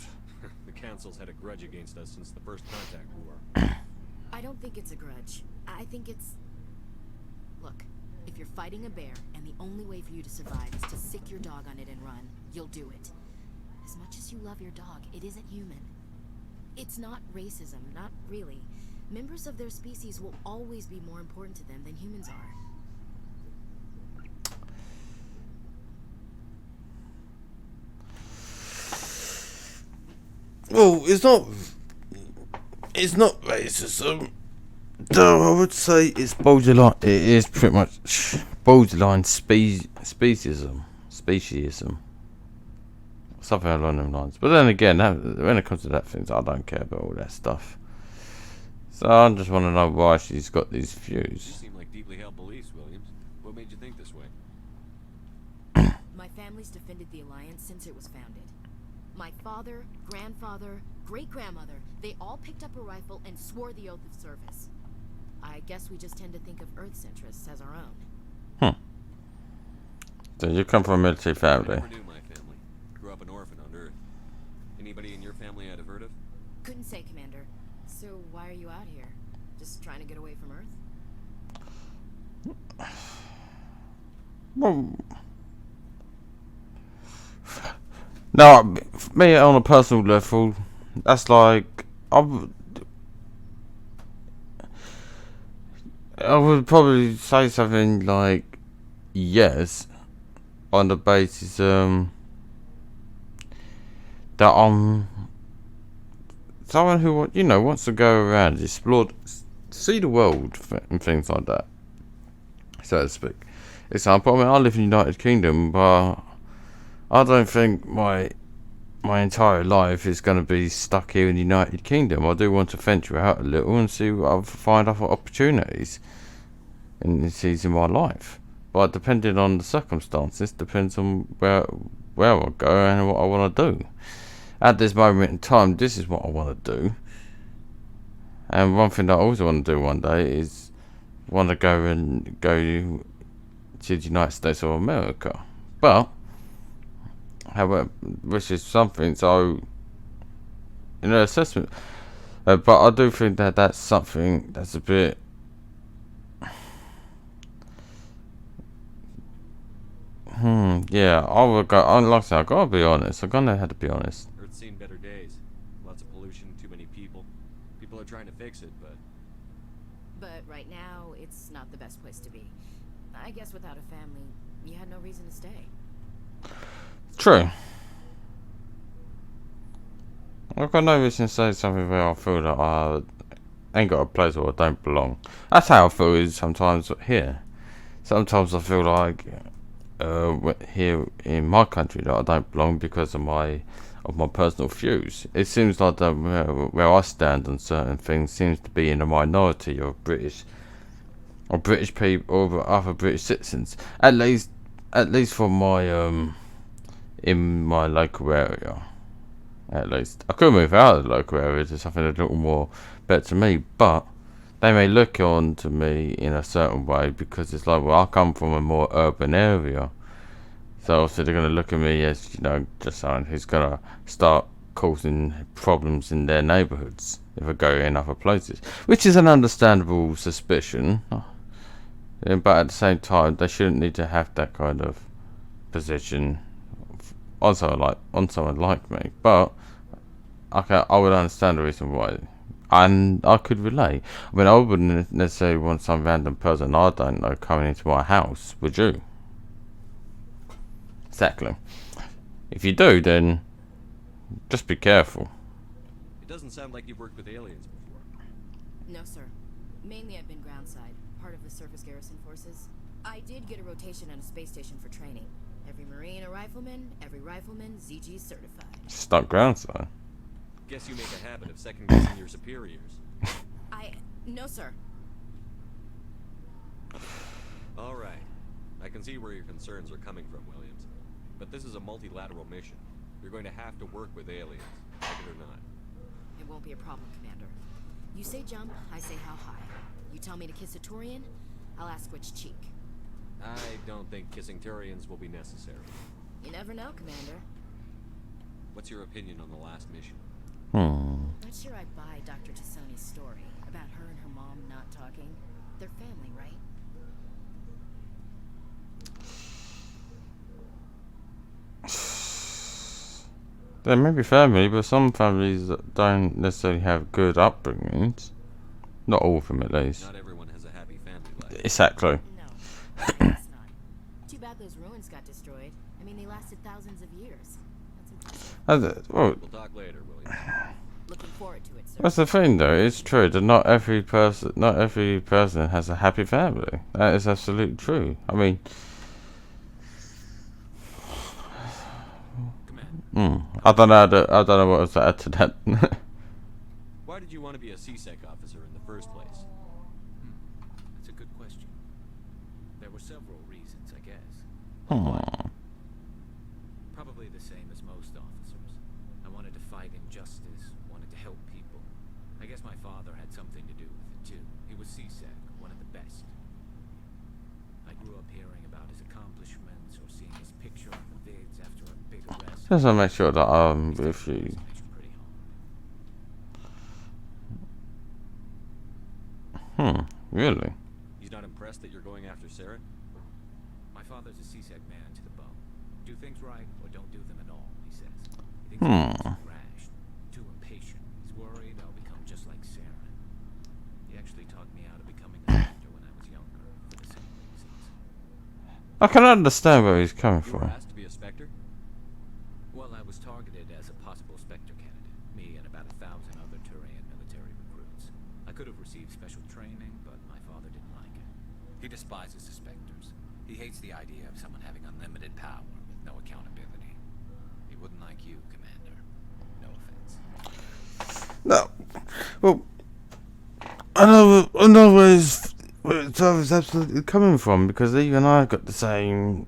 The council's had a grudge against us since the First Contact War. I don't think it's a grudge. I think it's... Look, if you're fighting a bear and the only way for you to survive is to sick your dog on it and run, you'll do it. As much as you love your dog, it isn't human. It's not racism, not really. Members of their species will always be more important to them than humans are. Well, it's not racism. Though I would say it's borderline. It is pretty much borderline speciesism. Something along those lines. But then again, when it comes to that things, I don't care about all that stuff. So I just want to know why she's got these You views. seem like deeply held beliefs, Williams. What made you think this way? My family's defended the Alliance since it was founded. My father, grandfather, great-grandmother, they all picked up a rifle and swore the oath of service. I guess we just tend to think of Earth's interests as our own. So you come from a military I family. never knew my family. Grew up an orphan on Earth. Anybody in your family I'd have heard of? Couldn't say, Commander. So why are you out here? Just trying to get away from Earth? Well, no, me on a personal level, that's like I would probably say something like yes, on the basis that I'm someone who wants to go around, explore, see the world and things like that, so to speak. Example, I mean, I live in the United Kingdom, but I don't think my entire life is going to be stuck here in the United Kingdom. I do want to venture out a little and see what I'll find other opportunities in my life. But depending on the circumstances, depends on where I go and what I want to do. At this moment in time, this is what I want to do. And one thing that I also want to do one day is want to go to the United States of America. But however, which is something, so assessment, but I do think that that's something that's a bit yeah, I would go, like I said, I gotta be honest, I'm gonna have to be honest. Earth's seen better days. Lots of pollution, too many people. People are trying to fix it, but But right now, it's not the best place to be. I guess without a family, you had no reason to stay. True. I've got no reason to say something where I feel that I ain't got a place where I don't belong. That's how I feel is sometimes here. Sometimes I feel like here in my country that I don't belong because of my of my personal views. It seems like that where I stand on certain things seems to be in a minority of British people or other British citizens. At least for my in my local area. At least I could move out of the local area to something a little more better to me, but they may look on to me in a certain way because it's like, well, I come from a more urban area. So also they're going to look at me as, you know, just someone who's going to start causing problems in their neighbourhoods if I go in other places. Which is an understandable suspicion. But at the same time, they shouldn't need to have that kind of position on someone like me. But I would understand the reason why. And I could relate. I mean, I wouldn't necessarily want some random person I don't know coming into my house, would you? Exactly. If you do, then just be careful. It doesn't sound like you've worked with aliens before. No, sir. Mainly I've been groundside, part of the surface garrison forces. I did get a rotation on a space station for training. Every Marine a rifleman, every rifleman ZG certified. Stuck groundside. Guess you make a habit of second-guessing your superiors. No, sir. All right. I can see where your concerns are coming from, Williams. But this is a multilateral mission. You're going to have to work with aliens, like it or not. It won't be a problem, Commander. You say jump, I say how high. You tell me to kiss a Turian, I'll ask which cheek. I don't think kissing Turians will be necessary. You never know, Commander. What's your opinion on the last mission? Not sure I buy Dr. Tassoni's story about her and her mom not talking. They're family, right? There may be family, but some families don't necessarily have good upbringings. Not all of them, at least. Not everyone has a happy family life. Exactly. No, it's not. Too bad those ruins got destroyed. I mean, they lasted thousands of years. That's impressive. Well, We'll talk later, Williams. Looking forward to it, sir. that's the thing, though. It's true that not every person has a happy family. That is absolutely true. I mean, I don't know what else to add to that. Why did you want to be a CSEC officer in the first place? That's a good question. There were several reasons, I guess. Probably the same as most officers. I wanted to fight injustice, wanted to help people. I guess my father had something to do with it too. He was CSEC, one of the best. I grew up hearing about his accomplishments or seeing his picture on the vids after a big arrest. Just to make sure that I'm with you. Pretty hard. Really? He's not impressed that you're going after Sarah? My father's a CSEC man to the bone. Do things right or don't do them at all, he says. He thinks I'm too rash, too impatient. He's worried I'll become just like Sarah. He actually talked me out of becoming a doctor when I was younger, for the same reasons. I can understand where he's coming You were from. asked to be a Spectre? Well, I was targeted as a possible Spectre candidate. Me and about 1,000 other Turian military recruits. I could have received special training, but my father didn't like it. He despises the Spectres. He hates the idea of someone having unlimited power with no accountability. He wouldn't like you, Commander. No offense. No. Well, I know where it's absolutely coming from, because even I got the same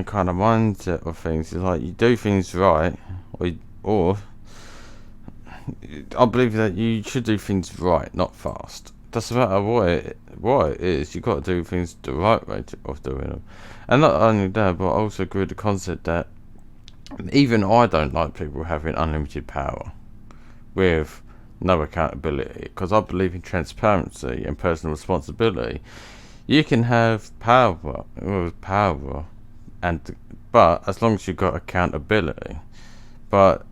kind of mindset of things. It's like you do things right, or I believe that you should do things right, not fast. Doesn't matter what it is. You got to do things the right way of doing them. And not only that, but I also agree with the concept that even I don't like people having unlimited power with no accountability, because I believe in transparency and personal responsibility. You can have power, but as long as you've got accountability. But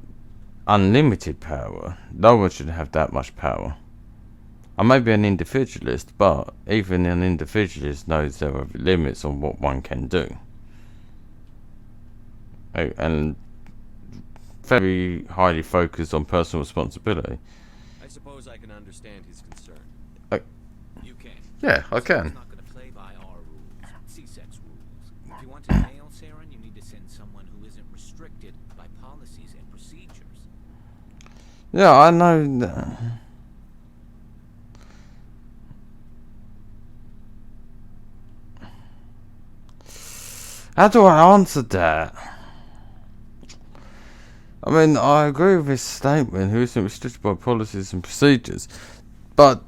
unlimited power, no one should have that much power. I may be an individualist, but even an individualist knows there are limits on what one can do. And very highly focused on personal responsibility. I suppose I can understand his concern. You can. Yeah, I He's can. not going to play by our rules, CSEC's rules. If you want to nail Saren, you need to send someone who isn't restricted by policies and procedures. Yeah, I know that. How do I answer that? I mean, I agree with his statement, who isn't restricted by policies and procedures, but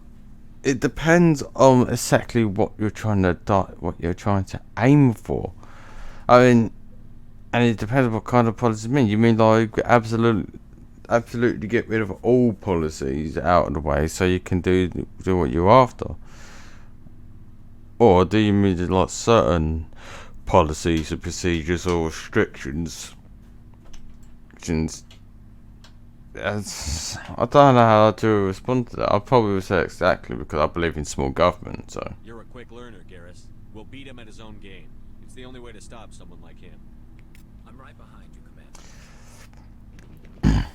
it depends on exactly what you're trying to aim for. I mean, and it depends on what kind of policies you mean. You mean like absolutely get rid of all policies out of the way so you can do what you're after? Or do you mean like certain policies and procedures or restrictions? I don't know how to respond to that. I probably would say exactly because I believe in small government. So You're a quick learner, Garrus. We'll beat him at his own game. It's the only way to stop someone like him. I'm right behind you, Commander.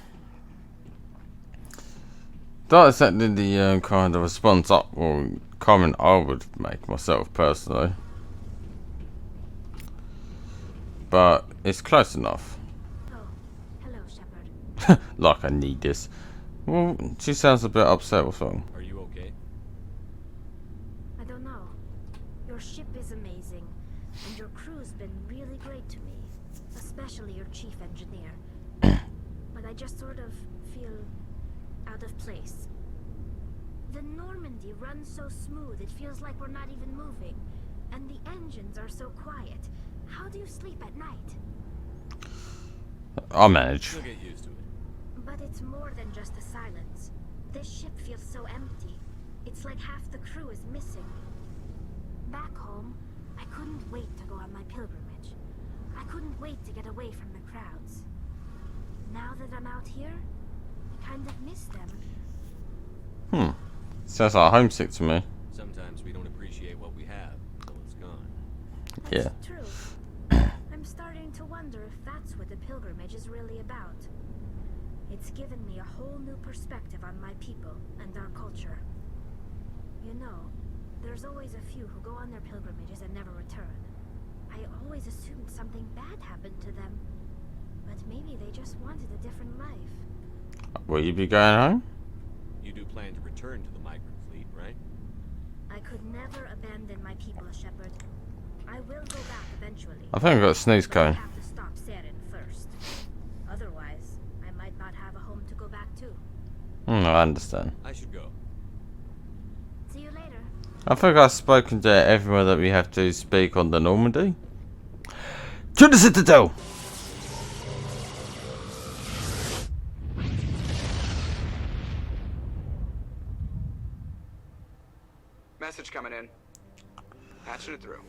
that's exactly the kind of response or comment I would make myself personally. But it's close enough. Oh, hello, Shepard. Like I need this. Well, she sounds a bit upset. What's wrong? Are you okay? I don't know. Your ship is amazing, and your crew's been really great to me, especially your chief engineer. But I just sort of feel out of place. The Normandy runs so smooth, it feels like we're not even moving. And the engines are so quiet. How do you sleep at night? I'll manage. You'll get used to it. But it's more than just the silence. This ship feels so empty. It's like half the crew is missing. Back home, I couldn't wait to go on my pilgrimage. I couldn't wait to get away from the crowds. Now that I'm out here, I kind of miss them. Sounds like homesick to me. Sometimes we don't appreciate what we have until it's gone. That's Yeah. true. I'm starting to wonder if that's what the pilgrimage is really about. It's given me a whole new perspective on my people and our culture. You know, there's always a few who go on their pilgrimages and never return. I always assumed something bad happened to them. But maybe they just wanted a different life. Will you be going home? You do plan to return to the migrant fleet, right? I could never abandon my people, Shepard. I will go back eventually. I think I got a sneeze But I cone. have to stop Saren first. Otherwise, I might not have a home to go back to. I understand. I should go. See you later. I think I've spoken to everyone that we have to speak on the Normandy. To the Citadel! Message coming in. Patching it through.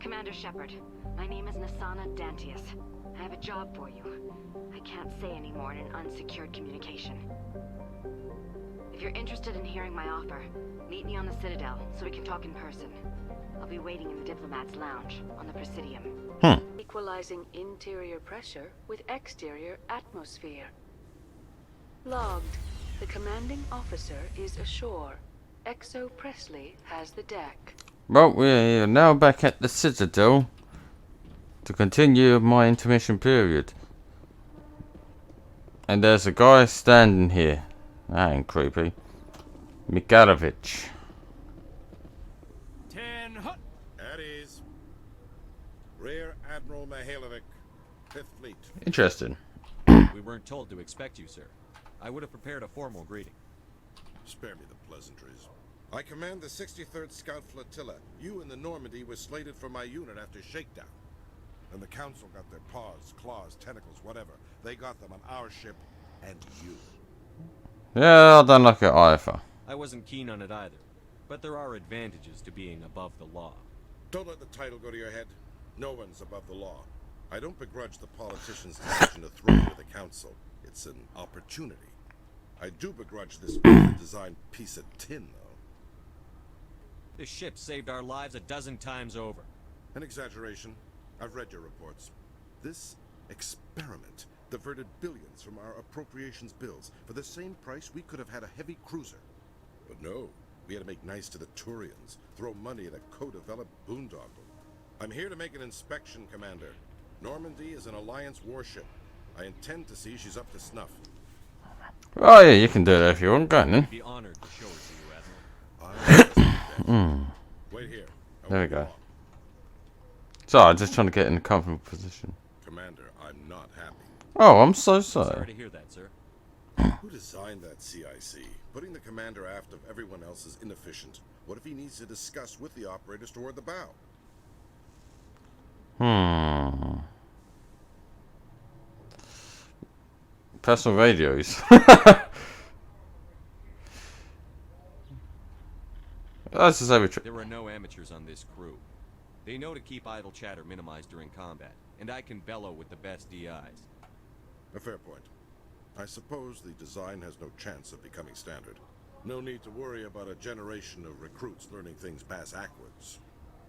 Commander Shepard, my name is Nasana Dantius. I have a job for you. I can't say any more in an unsecured communication. If you're interested in hearing my offer, meet me on the Citadel so we can talk in person. I'll be waiting in the Diplomat's Lounge on the Presidium. Equalizing interior pressure with exterior atmosphere. Logged. The commanding officer is ashore. Exo Presley has the deck. Well, we're now back at the Citadel to continue my intermission period. And there's a guy standing here. That ain't creepy. Mikhailovich. 10 hut. At ease. Rear Admiral Mihailovic, 5th Fleet. Interesting. We weren't told to expect you, sir. I would have prepared a formal greeting. Spare me the pleasantries. I command the 63rd Scout Flotilla. You and the Normandy were slated for my unit after shakedown. And the Council got their paws, claws, tentacles, whatever. They got them on our ship and you. Yeah, I don't like it either. I wasn't keen on it either, but there are advantages to being above the law. Don't let the title go to your head. No one's above the law. I don't begrudge the politician's decision to throw you to the Council. It's an opportunity. I do begrudge this designed piece of tin, though. This ship saved our lives a dozen times over. An exaggeration. I've read your reports. This experiment diverted billions from our appropriations bills. For the same price, we could have had a heavy cruiser. But no, we had to make nice to the Turians, throw money at a co-developed boondoggle. I'm here to make an inspection, Commander. Normandy is an Alliance warship. I intend to see she's up to snuff. Oh yeah, you can do that if you want, go on then. I'd be honored to show it to you, Admiral. Wait here. There we go. So I'm just trying to get in a comfortable position. Commander, I'm not happy. Oh, I'm so Sorry sorry. to hear that, sir. Who designed that CIC? Putting the commander aft of everyone else is inefficient. What if he needs to discuss with the operators toward the bow? Personal radios. That's just every trick. There are no amateurs on this crew. They know to keep idle chatter minimized during combat, and I can bellow with the best DIs. A fair point. I suppose the design has no chance of becoming standard. No need to worry about a generation of recruits learning things bass backwards.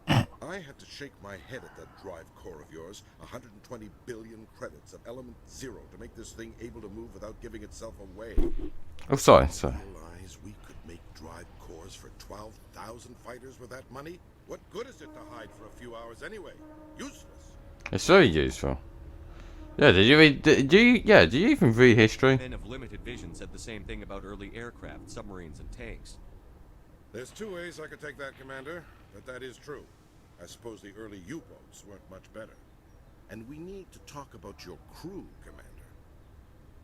I had to shake my head at that drive core of yours. 120 billion credits of element 0 to make this thing able to move without giving itself away. Oh, sorry. Realize we could make drive cores for 12,000 fighters with that money? What good is it to hide for a few hours anyway? Useless. It's very useful. Yeah, did you read? Did you even read history? Men of limited vision said the same thing about early aircraft, submarines, and tanks. There's two ways I could take that, Commander, but that is true. I suppose the early U-boats weren't much better. And we need to talk about your crew, Commander.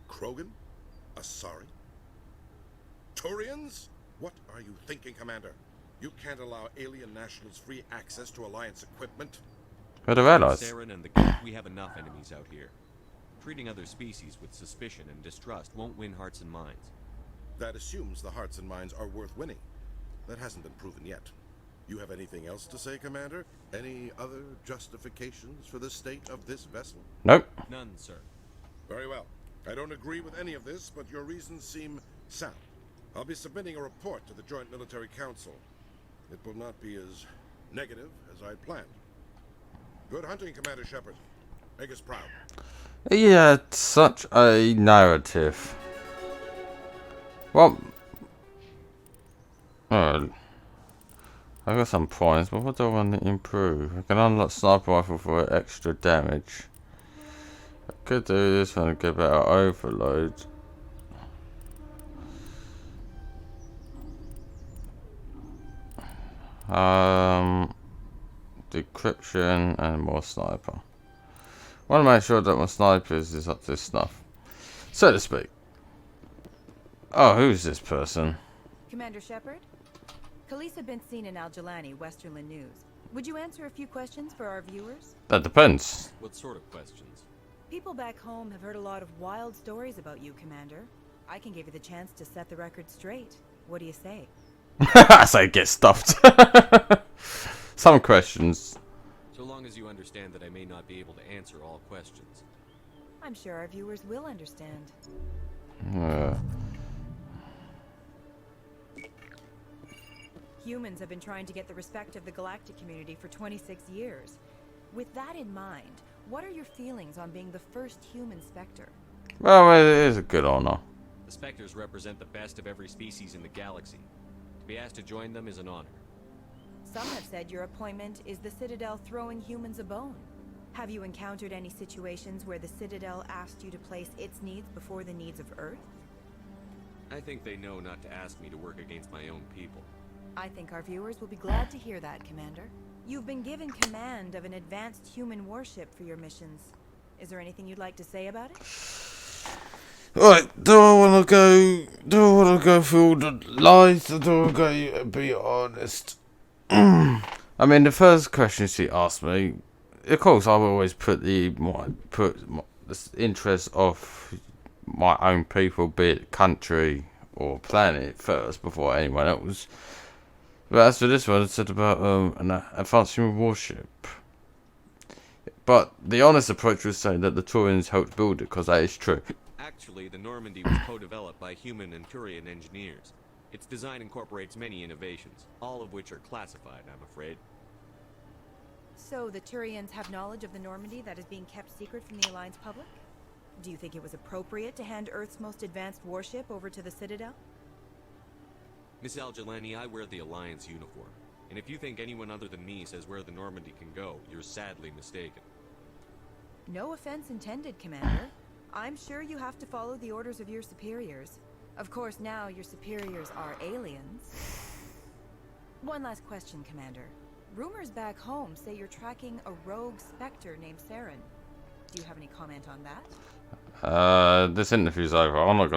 Krogan? Asari? Turians? What are you thinking, Commander? You can't allow alien nationals free access to Alliance equipment? What about us? Saren and the Geth, we have enough enemies out here. Treating other species with suspicion and distrust won't win hearts and minds. That assumes the hearts and minds are worth winning. That hasn't been proven yet. You have anything else to say, Commander? Any other justifications for the state of this vessel? Nope. None, sir. Very well. I don't agree with any of this, but your reasons seem sound. I'll be submitting a report to the Joint Military Council. It will not be as negative as I planned. Good hunting, Commander Shepard. Make us proud. Yeah, such a narrative. Well, I got some points, but what do I want to improve? I can unlock sniper rifle for extra damage. I could do this one and get better overload. Decryption and more sniper. Want to make sure that my snipers is up to snuff, so to speak. Oh, who's this person? Commander Shepard? Khalees been seen in Al-Jalani, Westerland News. Would you answer a few questions for our viewers? That depends. What sort of questions? People back home have heard a lot of wild stories about you, Commander. I can give you the chance to set the record straight. What do you say? I say get stuffed. Some questions. So long as you understand that I may not be able to answer all questions. I'm sure our viewers will understand. Humans have been trying to get the respect of the galactic community for 26 years. With that in mind, what are your feelings on being the first human Spectre? Well, it is a good honor. The Spectres represent the best of every species in the galaxy. To be asked to join them is an honor. Some have said your appointment is the Citadel throwing humans a bone. Have you encountered any situations where the Citadel asked you to place its needs before the needs of Earth? I think they know not to ask me to work against my own people. I think our viewers will be glad to hear that, Commander. You've been given command of an advanced human warship for your missions. Is there anything you'd like to say about it? Right, do I want to go through all the lies, or do I want to be honest? I mean, the first question she asked me, of course, I will always put the interest of my own people, be it country or planet, first before anyone else. But as for this one, it said about an advanced human warship. But the honest approach was saying that the Turians helped build it, because that is true. Actually, the Normandy was co-developed by human and Turian engineers. Its design incorporates many innovations, all of which are classified, I'm afraid. So the Turians have knowledge of the Normandy that is being kept secret from the Alliance public? Do you think it was appropriate to hand Earth's most advanced warship over to the Citadel? Miss Al-Jalani, I wear the Alliance uniform. And if you think anyone other than me says where the Normandy can go, you're sadly mistaken. No offense intended, Commander. I'm sure you have to follow the orders of your superiors. Of course, now your superiors are aliens. One last question, Commander. Rumors back home say you're tracking a rogue specter named Saren. Do you have any comment on that? This interview's over. I'm not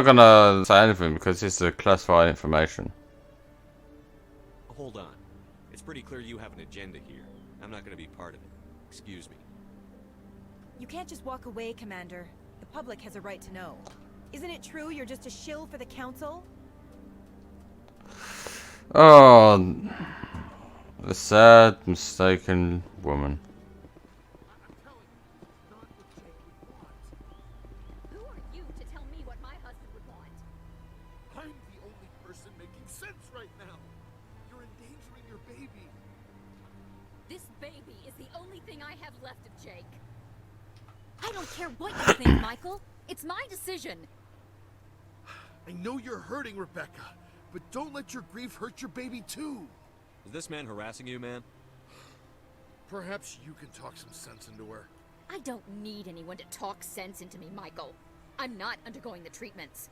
gonna say anything because it's classified information. Hold on. It's pretty clear you have an agenda here. I'm not going to be part of it. Excuse me. You can't just walk away, Commander. The public has a right to know. Isn't it true you're just a shill for the Council? Oh, the sad, mistaken woman. Who are you to tell me what my husband would want? I'm the only person making sense right now. You're endangering your baby. This baby is the only thing I have left of Jake. I don't care what you think, Michael. It's my decision. I know you're hurting, Rebecca, but don't let your grief hurt your baby too. Is this man harassing you, man? Perhaps you can talk some sense into her. I don't need anyone to talk sense into me, Michael. I'm not undergoing the treatments.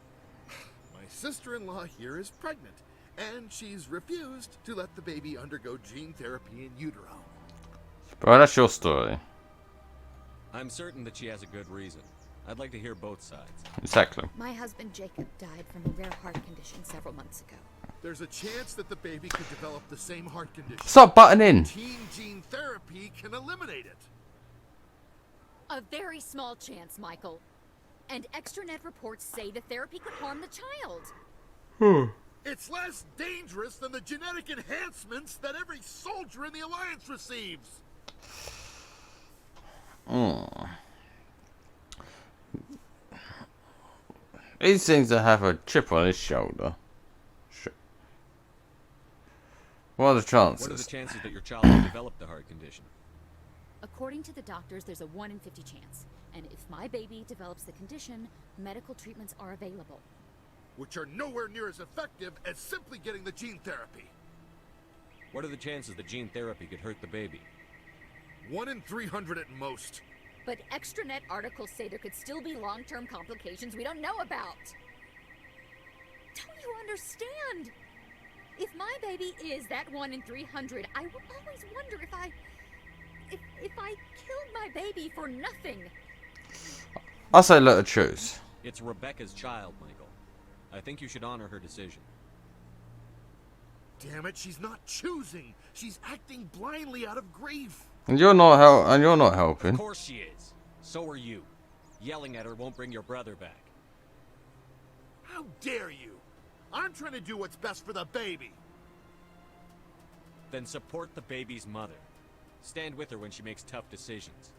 My sister-in-law here is pregnant, and she's refused to let the baby undergo gene therapy in utero. Bro, that's your story. I'm certain that she has a good reason. I'd like to hear both sides. Exactly. My husband Jacob died from a rare heart condition several months ago. There's a chance that the baby could develop the same heart condition. Stop butting in. Teen gene therapy can eliminate it. A very small chance, Michael. And extranet reports say the therapy could harm the child. It's less dangerous than the genetic enhancements that every soldier in the Alliance receives. He seems to have a chip on his shoulder. What are the chances? What are the chances that your child will develop the heart condition? According to the doctors, there's a 1 in 50 chance. And if my baby develops the condition, medical treatments are available. Which are nowhere near as effective as simply getting the gene therapy. What are the chances that gene therapy could hurt the baby? 1 in 300 at most. But extranet articles say there could still be long-term complications we don't know about. Don't you understand? If my baby is that 1 in 300, I will always wonder if I killed my baby for nothing. I say let her choose. It's Rebecca's child, Michael. I think you should honor her decision. Damn it, she's not choosing. She's acting blindly out of grief. And you're not helping. Of course she is. So are you. Yelling at her won't bring your brother back. How dare you? I'm trying to do what's best for the baby. Then support the baby's mother. Stand with her when she makes tough decisions.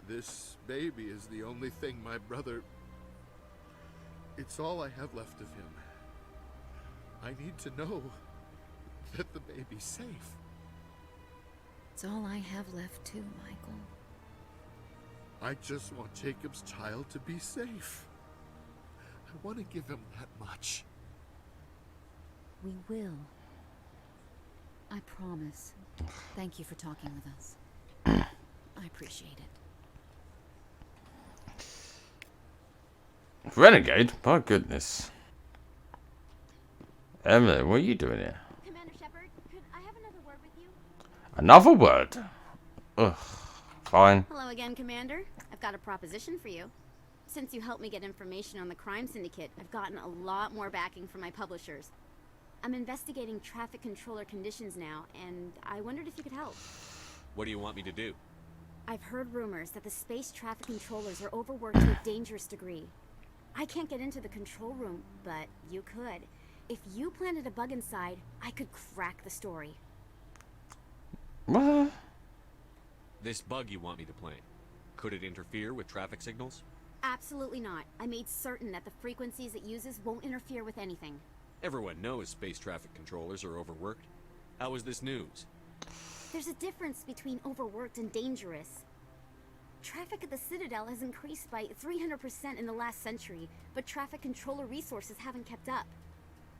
This baby is the only thing my brother... It's all I have left of him. I need to know that the baby's safe. It's all I have left too, Michael. I just want Jacob's child to be safe. I want to give him that much. We will. I promise. Thank you for talking with us. I appreciate it. Renegade? My goodness. Emily, what are you doing here? Commander Shepard, could I have another word with you? Another word? Ugh. Fine. Hello again, Commander. I've got a proposition for you. Since you helped me get information on the crime syndicate, I've gotten a lot more backing from my publishers. I'm investigating traffic controller conditions now, and I wondered if you could help. What do you want me to do? I've heard rumors that the space traffic controllers are overworked to a dangerous degree. I can't get into the control room, but you could. If you planted a bug inside, I could crack the story. What? This bug you want me to plant, could it interfere with traffic signals? Absolutely not. I made certain that the frequencies it uses won't interfere with anything. Everyone knows space traffic controllers are overworked. How is this news? There's a difference between overworked and dangerous. Traffic at the Citadel has increased by 300% in the last century, but traffic controller resources haven't kept up.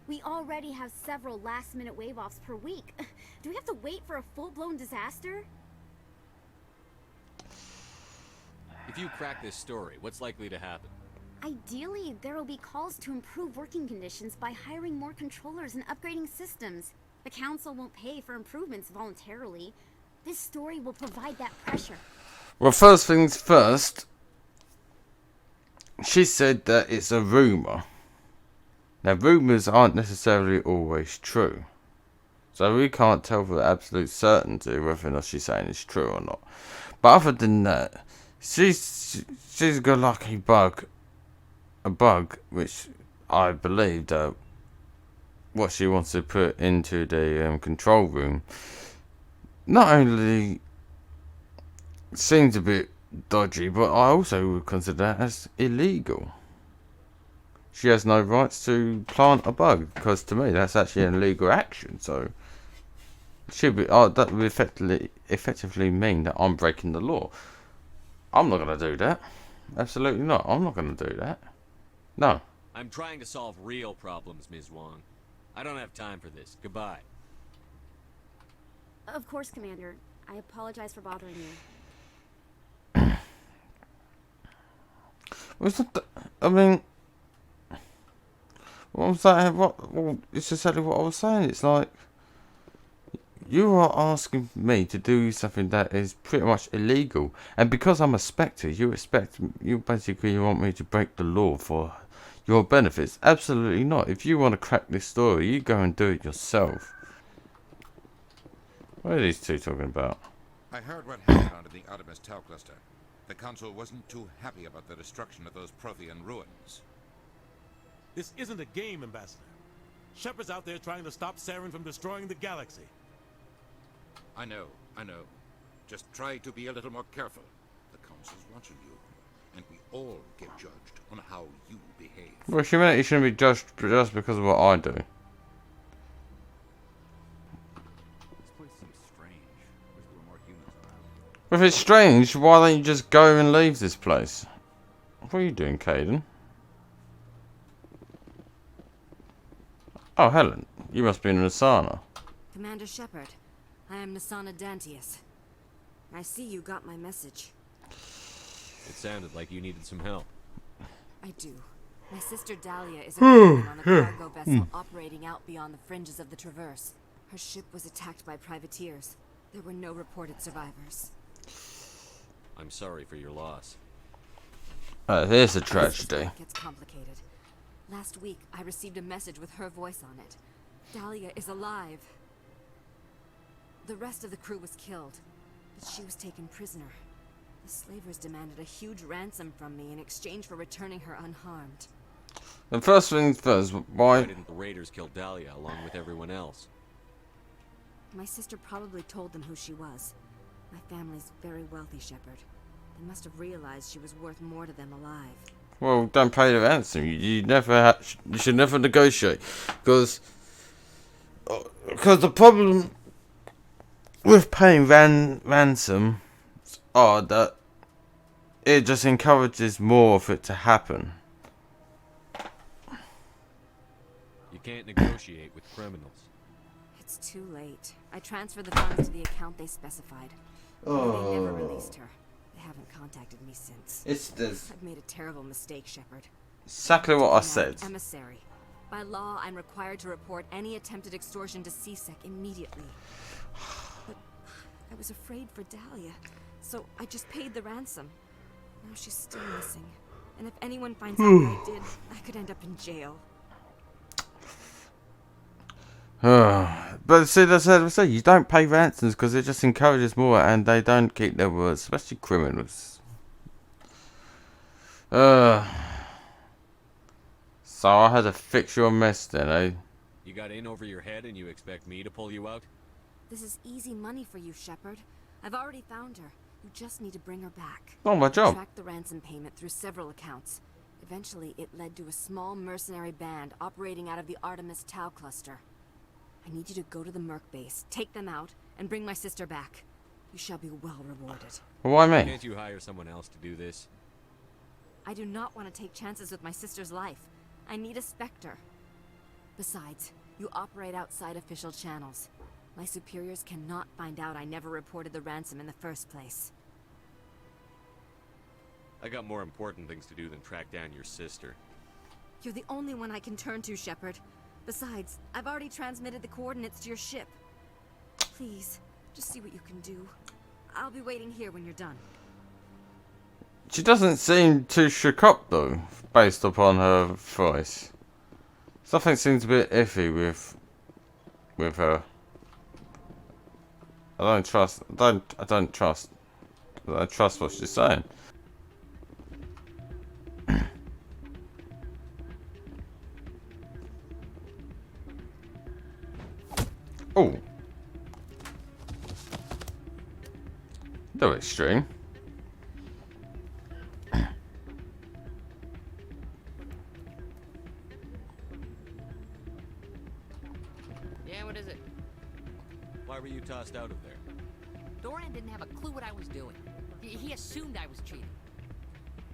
We already have several last-minute wave-offs per week. Do we have to wait for a full-blown disaster? If you crack this story, what's likely to happen? Ideally, there will be calls to improve working conditions by hiring more controllers and upgrading systems. The council won't pay for improvements voluntarily. This story will provide that pressure. Well, first things first, she said that it's a rumour. Now, rumours aren't necessarily always true. So we can't tell for absolute certainty whether or not she's saying it's true or not. But other than that, she's got like a bug which I believe that what she wants to put into the control room not only seems a bit dodgy, but I also would consider that as illegal. She has no rights to plant a bug, because to me that's actually an illegal action. So that would effectively mean that I'm breaking the law. I'm not going to do that. Absolutely not. I'm not going to do that. No. I'm trying to solve real problems, Ms. Wong. I don't have time for this. Goodbye. Of course, Commander. I apologize for bothering you. I mean, what was that? Well, it's exactly what I was saying. It's like, you are asking me to do something that is pretty much illegal, and because I'm a Spectre, you basically want me to break the law for your benefits. Absolutely not. If you want to crack this story, you go and do it yourself. What are these two talking about? I heard what happened under the Artemis Tau Cluster. The Council wasn't too happy about the destruction of those Prothean ruins. This isn't a game, Ambassador. Shepard's out there trying to stop Saren from destroying the galaxy. I know. Just try to be a little more careful. The Council's watching you, and we all get judged on how you behave. Well, humanity shouldn't be judged just because of what I do. This place seems strange. Wish there were more humans around. If it's strange, why don't you just go and leave this place? What are you doing, Caden? Oh, Helen, you must be in Nasana. Commander Shepard, I am Nasana Dantius. I see you got my message. It sounded like you needed some help. I do. My sister Dahlia is a captain on a cargo vessel operating out beyond the fringes of the Traverse. Her ship was attacked by privateers. There were no reported survivors. I'm sorry for your loss. Here's a tragedy. It gets complicated. Last week, I received a message with her voice on it. Dahlia is alive. The rest of the crew was killed, but she was taken prisoner. The slavers demanded a huge ransom from me in exchange for returning her unharmed. The first things first, Why didn't the raiders kill Dahlia along with everyone else? My sister probably told them who she was. My family's very wealthy, Shepard. They must have realized she was worth more to them alive. Well, don't pay the ransom. You should never negotiate, because the problem with paying ransom are that it just encourages more of it to happen. You can't negotiate with criminals. It's too late. I transferred the funds to the account they specified. They never released her. They haven't contacted me since. It's this. I've made a terrible mistake, Shepard. Exactly what I said. Emissary. By law, I'm required to report any attempted extortion to CSEC immediately. But I was afraid for Dahlia, so I just paid the ransom. Now she's still missing. And if anyone finds out what I did, I could end up in jail. But see, that's what I say. You don't pay ransoms because it just encourages more, and they don't keep their words, especially criminals. So I had to fix your mess then, eh? You got in over your head and you expect me to pull you out? This is easy money for you, Shepard. I've already found her. You just need to bring her back. Oh, my job. I tracked the ransom payment through several accounts. Eventually, it led to a small mercenary band operating out of the Artemis Tau Cluster. I need you to go to the Merc base, take them out, and bring my sister back. You shall be well rewarded. Why me? Can't you hire someone else to do this? I do not want to take chances with my sister's life. I need a Spectre. Besides, you operate outside official channels. My superiors cannot find out I never reported the ransom in the first place. I got more important things to do than track down your sister. You're the only one I can turn to, Shepard. Besides, I've already transmitted the coordinates to your ship. Please, just see what you can do. I'll be waiting here when you're done. She doesn't seem too shook up though, based upon her voice. Something seems a bit iffy with her. I don't trust what she's saying. Oh. No extreme. Yeah, what is it? Why were you tossed out of there? Doran didn't have a clue what I was doing. He assumed I was cheating.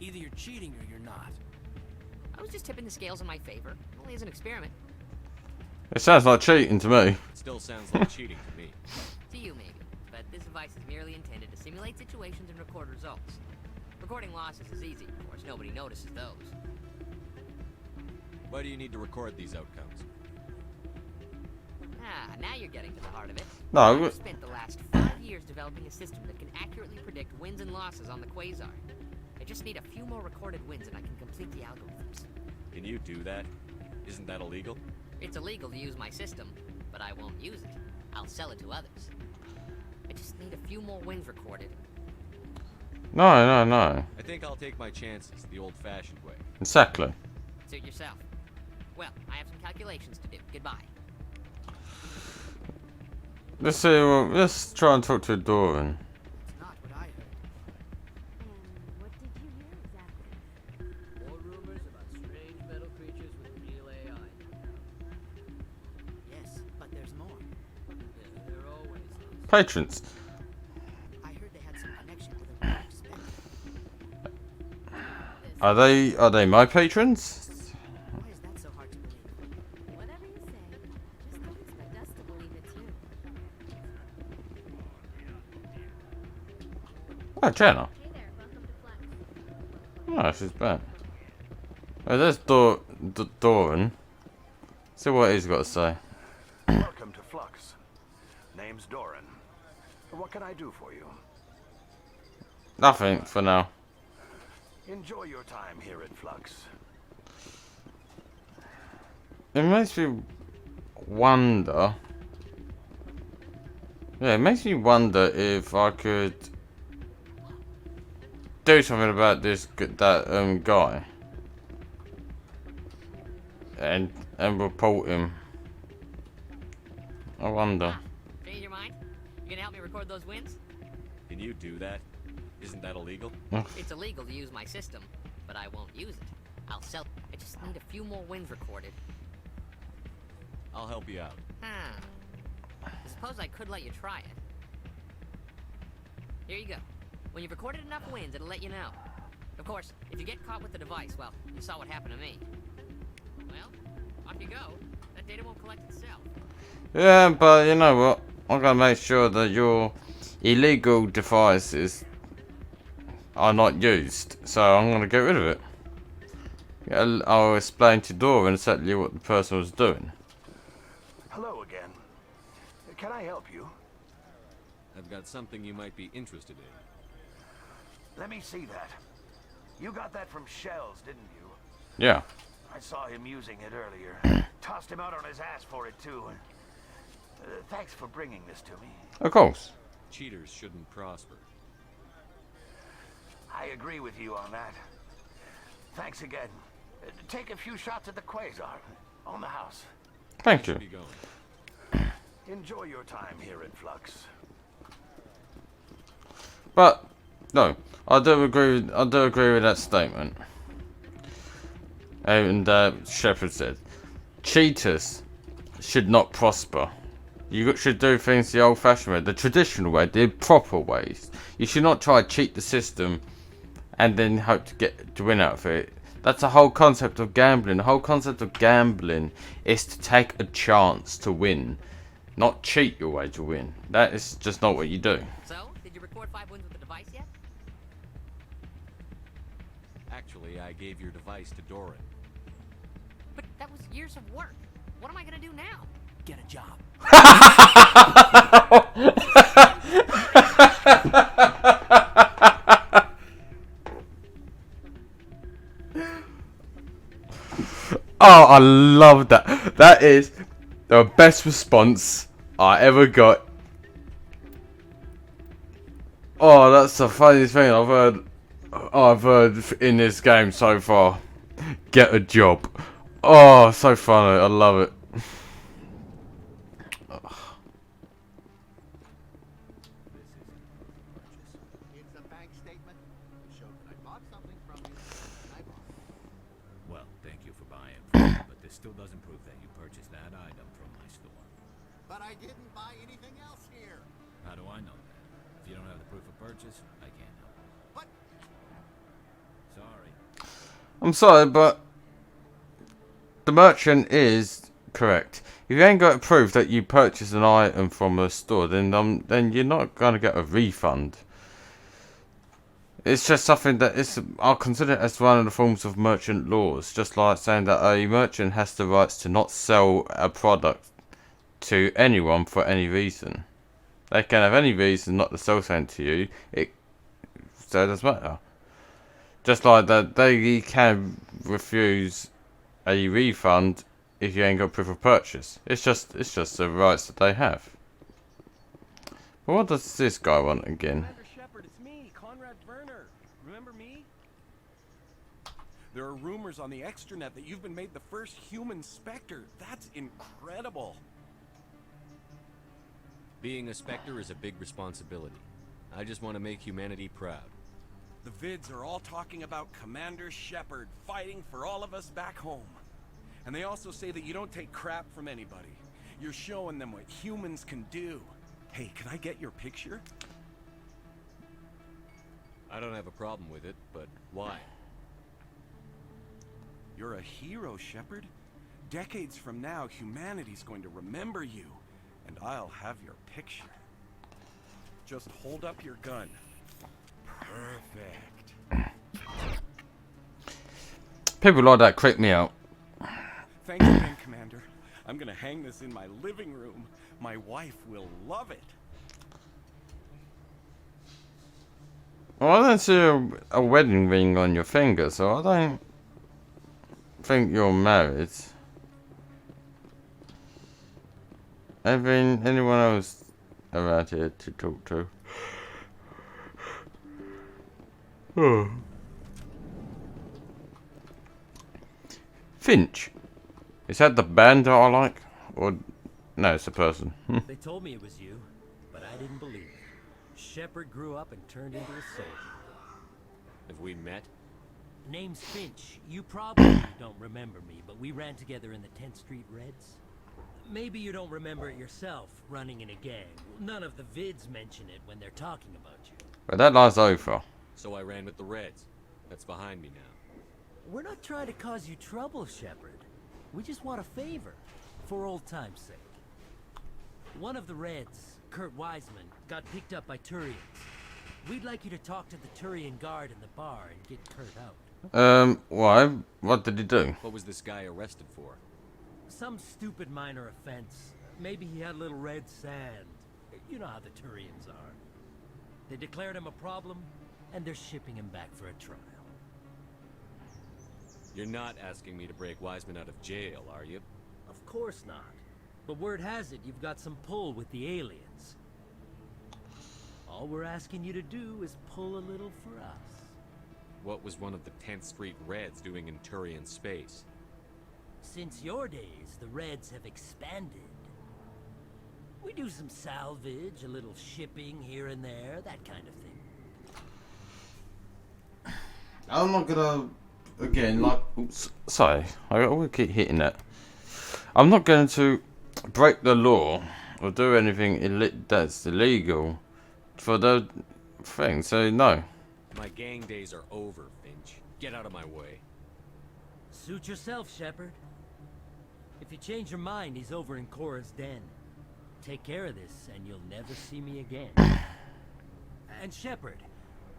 Either you're cheating or you're not. I was just tipping the scales in my favor. Only as an experiment. It sounds like cheating to me. It still sounds like cheating to me. To you, maybe. But this device is merely intended to simulate situations and record results. Recording losses is easy, of course. Nobody notices those. Why do you need to record these outcomes? Ah, now you're getting to the heart of it. No. I've spent the last 5 years developing a system that can accurately predict wins and losses on the quasar. I just need a few more recorded wins and I can complete the algorithms. Can you do that? Isn't that illegal? It's illegal to use my system, but I won't use it. I'll sell it to others. I just need a few more wins recorded. No. I think I'll take my chances the old-fashioned way. Exactly. Suit yourself. Well, I have some calculations to do. Goodbye. Let's see. Well, let's try and talk to Doran. It's not what I heard. And what did you hear exactly? More rumors about strange metal creatures with real AI. Yes, but there's more. Yeah, there always is. Patrons. I heard they had some connection with a rare specter. Are they my patrons? Why is that so hard to believe? Whatever you say, just don't expect us to believe it too. Oh, Jenna. Hey there, welcome to Flex. Oh, she's back. Oh, there's Doran. See what he's got to say. Welcome to Flux. Name's Doran. What can I do for you? Nothing for now. Enjoy your time here at Flux. It makes me wonder. Yeah, it makes me wonder if I could do something about that guy and report him. I wonder. Change your mind? You gonna help me record those wins? Can you do that? Isn't that illegal? It's illegal to use my system, but I won't use it. I'll sell it. I just need a few more wins recorded. I'll help you out. I suppose I could let you try it. Here you go. When you've recorded enough wins, it'll let you know. Of course, if you get caught with the device, well, you saw what happened to me. Well, off you go. That data won't collect itself. Yeah, but you know what? I'm gonna make sure that your illegal devices are not used, so I'm gonna get rid of it. I'll explain to Doran exactly what the person was doing. Hello again. Can I help you? I've got something you might be interested in. Let me see that. You got that from Shells, didn't you? Yeah. I saw him using it earlier. Tossed him out on his ass for it, too. Thanks for bringing this to me. Of course. Cheaters shouldn't prosper. I agree with you on that. Thanks again. Take a few shots at the quasar. On the house. Thank you. Enjoy your time here at Flux. But no, I do agree with that statement. And Shepard said, cheaters should not prosper. You should do things the old-fashioned way, the traditional way, the proper ways. You should not try to cheat the system and then hope to win out of it. That's the whole concept of gambling. The whole concept of gambling is to take a chance to win, not cheat your way to win. That is just not what you do. So, did you record 5 wins with the device yet? Actually, I gave your device to Doran. But that was years of work. What am I gonna do now? Get a job. Oh, I love that. That is the best response I ever got. Oh, that's the funniest thing I've heard in this game so far. Get a job. Oh, so funny. I love it. It's a bank statement. It shows that I bought something from you, and I bought it. Well, thank you for buying from me, but this still doesn't prove that you purchased that item from my store. But I didn't buy anything else here. How do I know that? If you don't have the proof of purchase, I can't help. But sorry. I'm sorry, but the merchant is correct. If you ain't got proof that you purchased an item from a store, then you're not gonna get a refund. It's just something that I'll consider it as one of the forms of merchant laws, just like saying that a merchant has the rights to not sell a product to anyone for any reason. They can have any reason not to sell something to you. So it doesn't matter. Just like that, they can refuse a refund if you ain't got proof of purchase. It's just the rights that they have. But what does this guy want again? Commander Shepard, it's me, Conrad Werner. Remember me? There are rumors on the extranet that you've been made the first human Spectre. That's incredible. Being a Spectre is a big responsibility. I just want to make humanity proud. The vids are all talking about Commander Shepard fighting for all of us back home. And they also say that you don't take crap from anybody. You're showing them what humans can do. Hey, can I get your picture? I don't have a problem with it, but why? You're a hero, Shepard. Decades from now, humanity's going to remember you. And I'll have your picture. Just hold up your gun. Perfect. People like that creep me out. Thanks again, Commander. I'm gonna hang this in my living room. My wife will love it. Well, I don't see a wedding ring on your finger, so I don't think you're married. Anyone else around here to talk to? Oh. Finch. Is that the band that I like? Or no, it's a person. They told me it was you, but I didn't believe it. Shepard grew up and turned into a soldier. Have we met? Name's Finch. You probably don't remember me, but we ran together in the 10th Street Reds. Maybe you don't remember it yourself, running in a gang. None of the vids mention it when they're talking about you. But that lies over. So I ran with the Reds. That's behind me now. We're not trying to cause you trouble, Shepard. We just want a favor, for old time's sake. One of the Reds, Kurt Wiseman, got picked up by Turians. We'd like you to talk to the Turian guard in the bar and get Kurt out. Why? What did he do? What was this guy arrested for? Some stupid minor offense. Maybe he had a little red sand. You know how the Turians are. They declared him a problem, and they're shipping him back for a trial. You're not asking me to break Wiseman out of jail, are you? Of course not. But word has it you've got some pull with the aliens. All we're asking you to do is pull a little for us. What was one of the 10th Street Reds doing in Turian space? Since your days, the Reds have expanded. We do some salvage, a little shipping here and there, that kind of thing. I'm not gonna... Again, like... Oops, sorry, I will keep hitting that. I'm not going to break the law or do anything that's illegal for the thing, so no. My gang days are over, Finch. Get out of my way. Suit yourself, Shepard. If you change your mind, he's over in Cora's den. Take care of this, and you'll never see me again. And Shepard,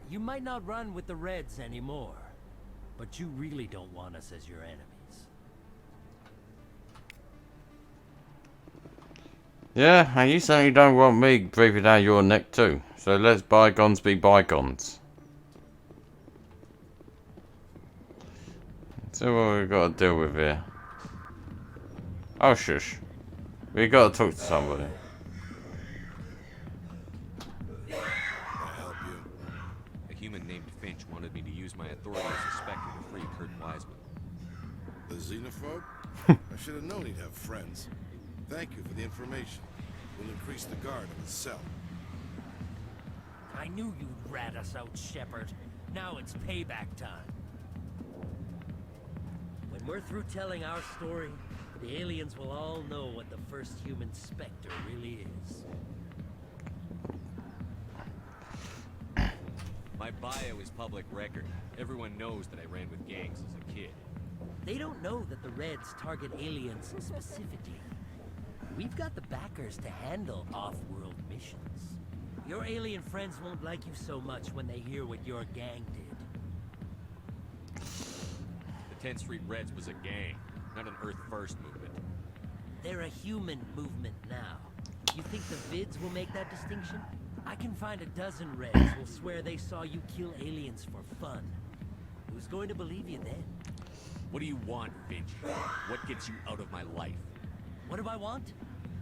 you might not run with the Reds anymore. but you really don't want us as your enemies. Yeah, and you certainly don't want me breathing down your neck too. So let's bygones be bygones. So what we got to deal with here? Oh shush. We got to talk to somebody. A human named Finch wanted me to use my authority as a Spectre to free Kurt Wiseman. The xenophobe? I should have known he'd have friends. Thank you for the information. We'll increase the guard on his cell. I knew you'd rat us out, Shepard. Now it's payback time. When we're through telling our story, the aliens will all know what the first human Spectre really is. My bio is public record. Everyone knows that I ran with gangs as a kid. They don't know that the Reds target aliens specifically. We've got the backers to handle off-world missions. Your alien friends won't like you so much when they hear what your gang did. The 10th Street Reds was a gang, not an Earth First movement. They're a human movement now. You think the Vids will make that distinction? I can find a dozen Reds who'll swear they saw you kill aliens for fun. Who's going to believe you then? What do you want, Finch? What gets you out of my life? What do I want?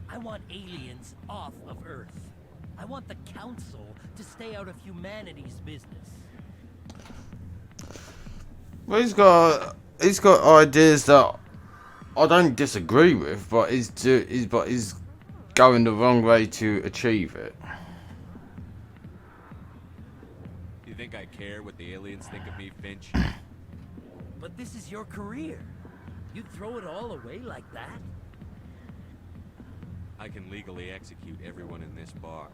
I want aliens off of Earth. I want the Council to stay out of humanity's business. Well, he's got ideas that I don't disagree with, but he's going the wrong way to achieve it. You think I care what the aliens think of me, Finch? But this is your career. You'd throw it all away like that? I can legally execute everyone in this bar.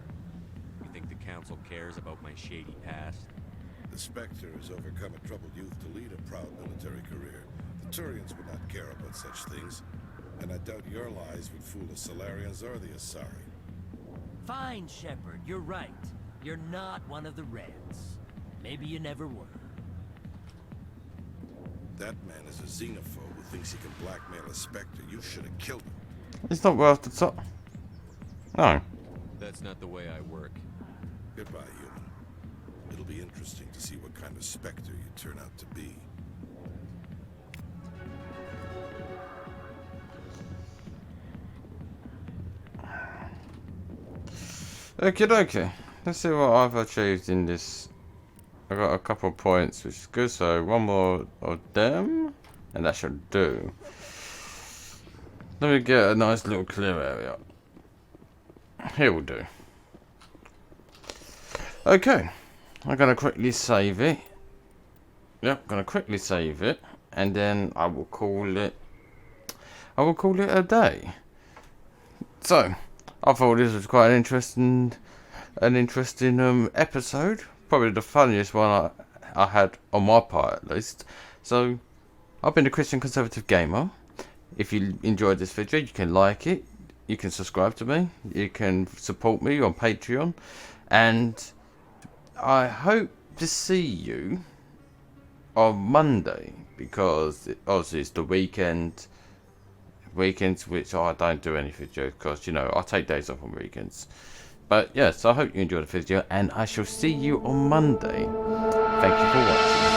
You think the Council cares about my shady past? The Spectre has overcome a troubled youth to lead a proud military career. The Turians would not care about such things, and I doubt your lies would fool the Solarians or the Asari. Fine, Shepard, you're right. You're not one of the Reds. Maybe you never were. That man is a xenophobe who thinks he can blackmail a Spectre. You should have killed him. It's not worth the top. No. That's not the way I work. Goodbye, human. It'll be interesting to see what kind of Spectre you turn out to be. Okay. Let's see what I've achieved in this. I got a couple of points, which is good. So one more of them, and that should do. Let me get a nice little clear area. Here will do. Okay, I'm gonna quickly save it. Yep, gonna quickly save it, and then I will call it a day. So, I thought this was quite an interesting episode. Probably the funniest one I had on my part, at least. So, I've been a Christian Conservative Gamer. If you enjoyed this video, you can like it, you can subscribe to me, you can support me on Patreon, and I hope to see you on Monday, because obviously it's the weekends which I don't do any videos, because you know I take days off on weekends. But yes, I hope you enjoyed the video, and I shall see you on Monday. Thank you for watching.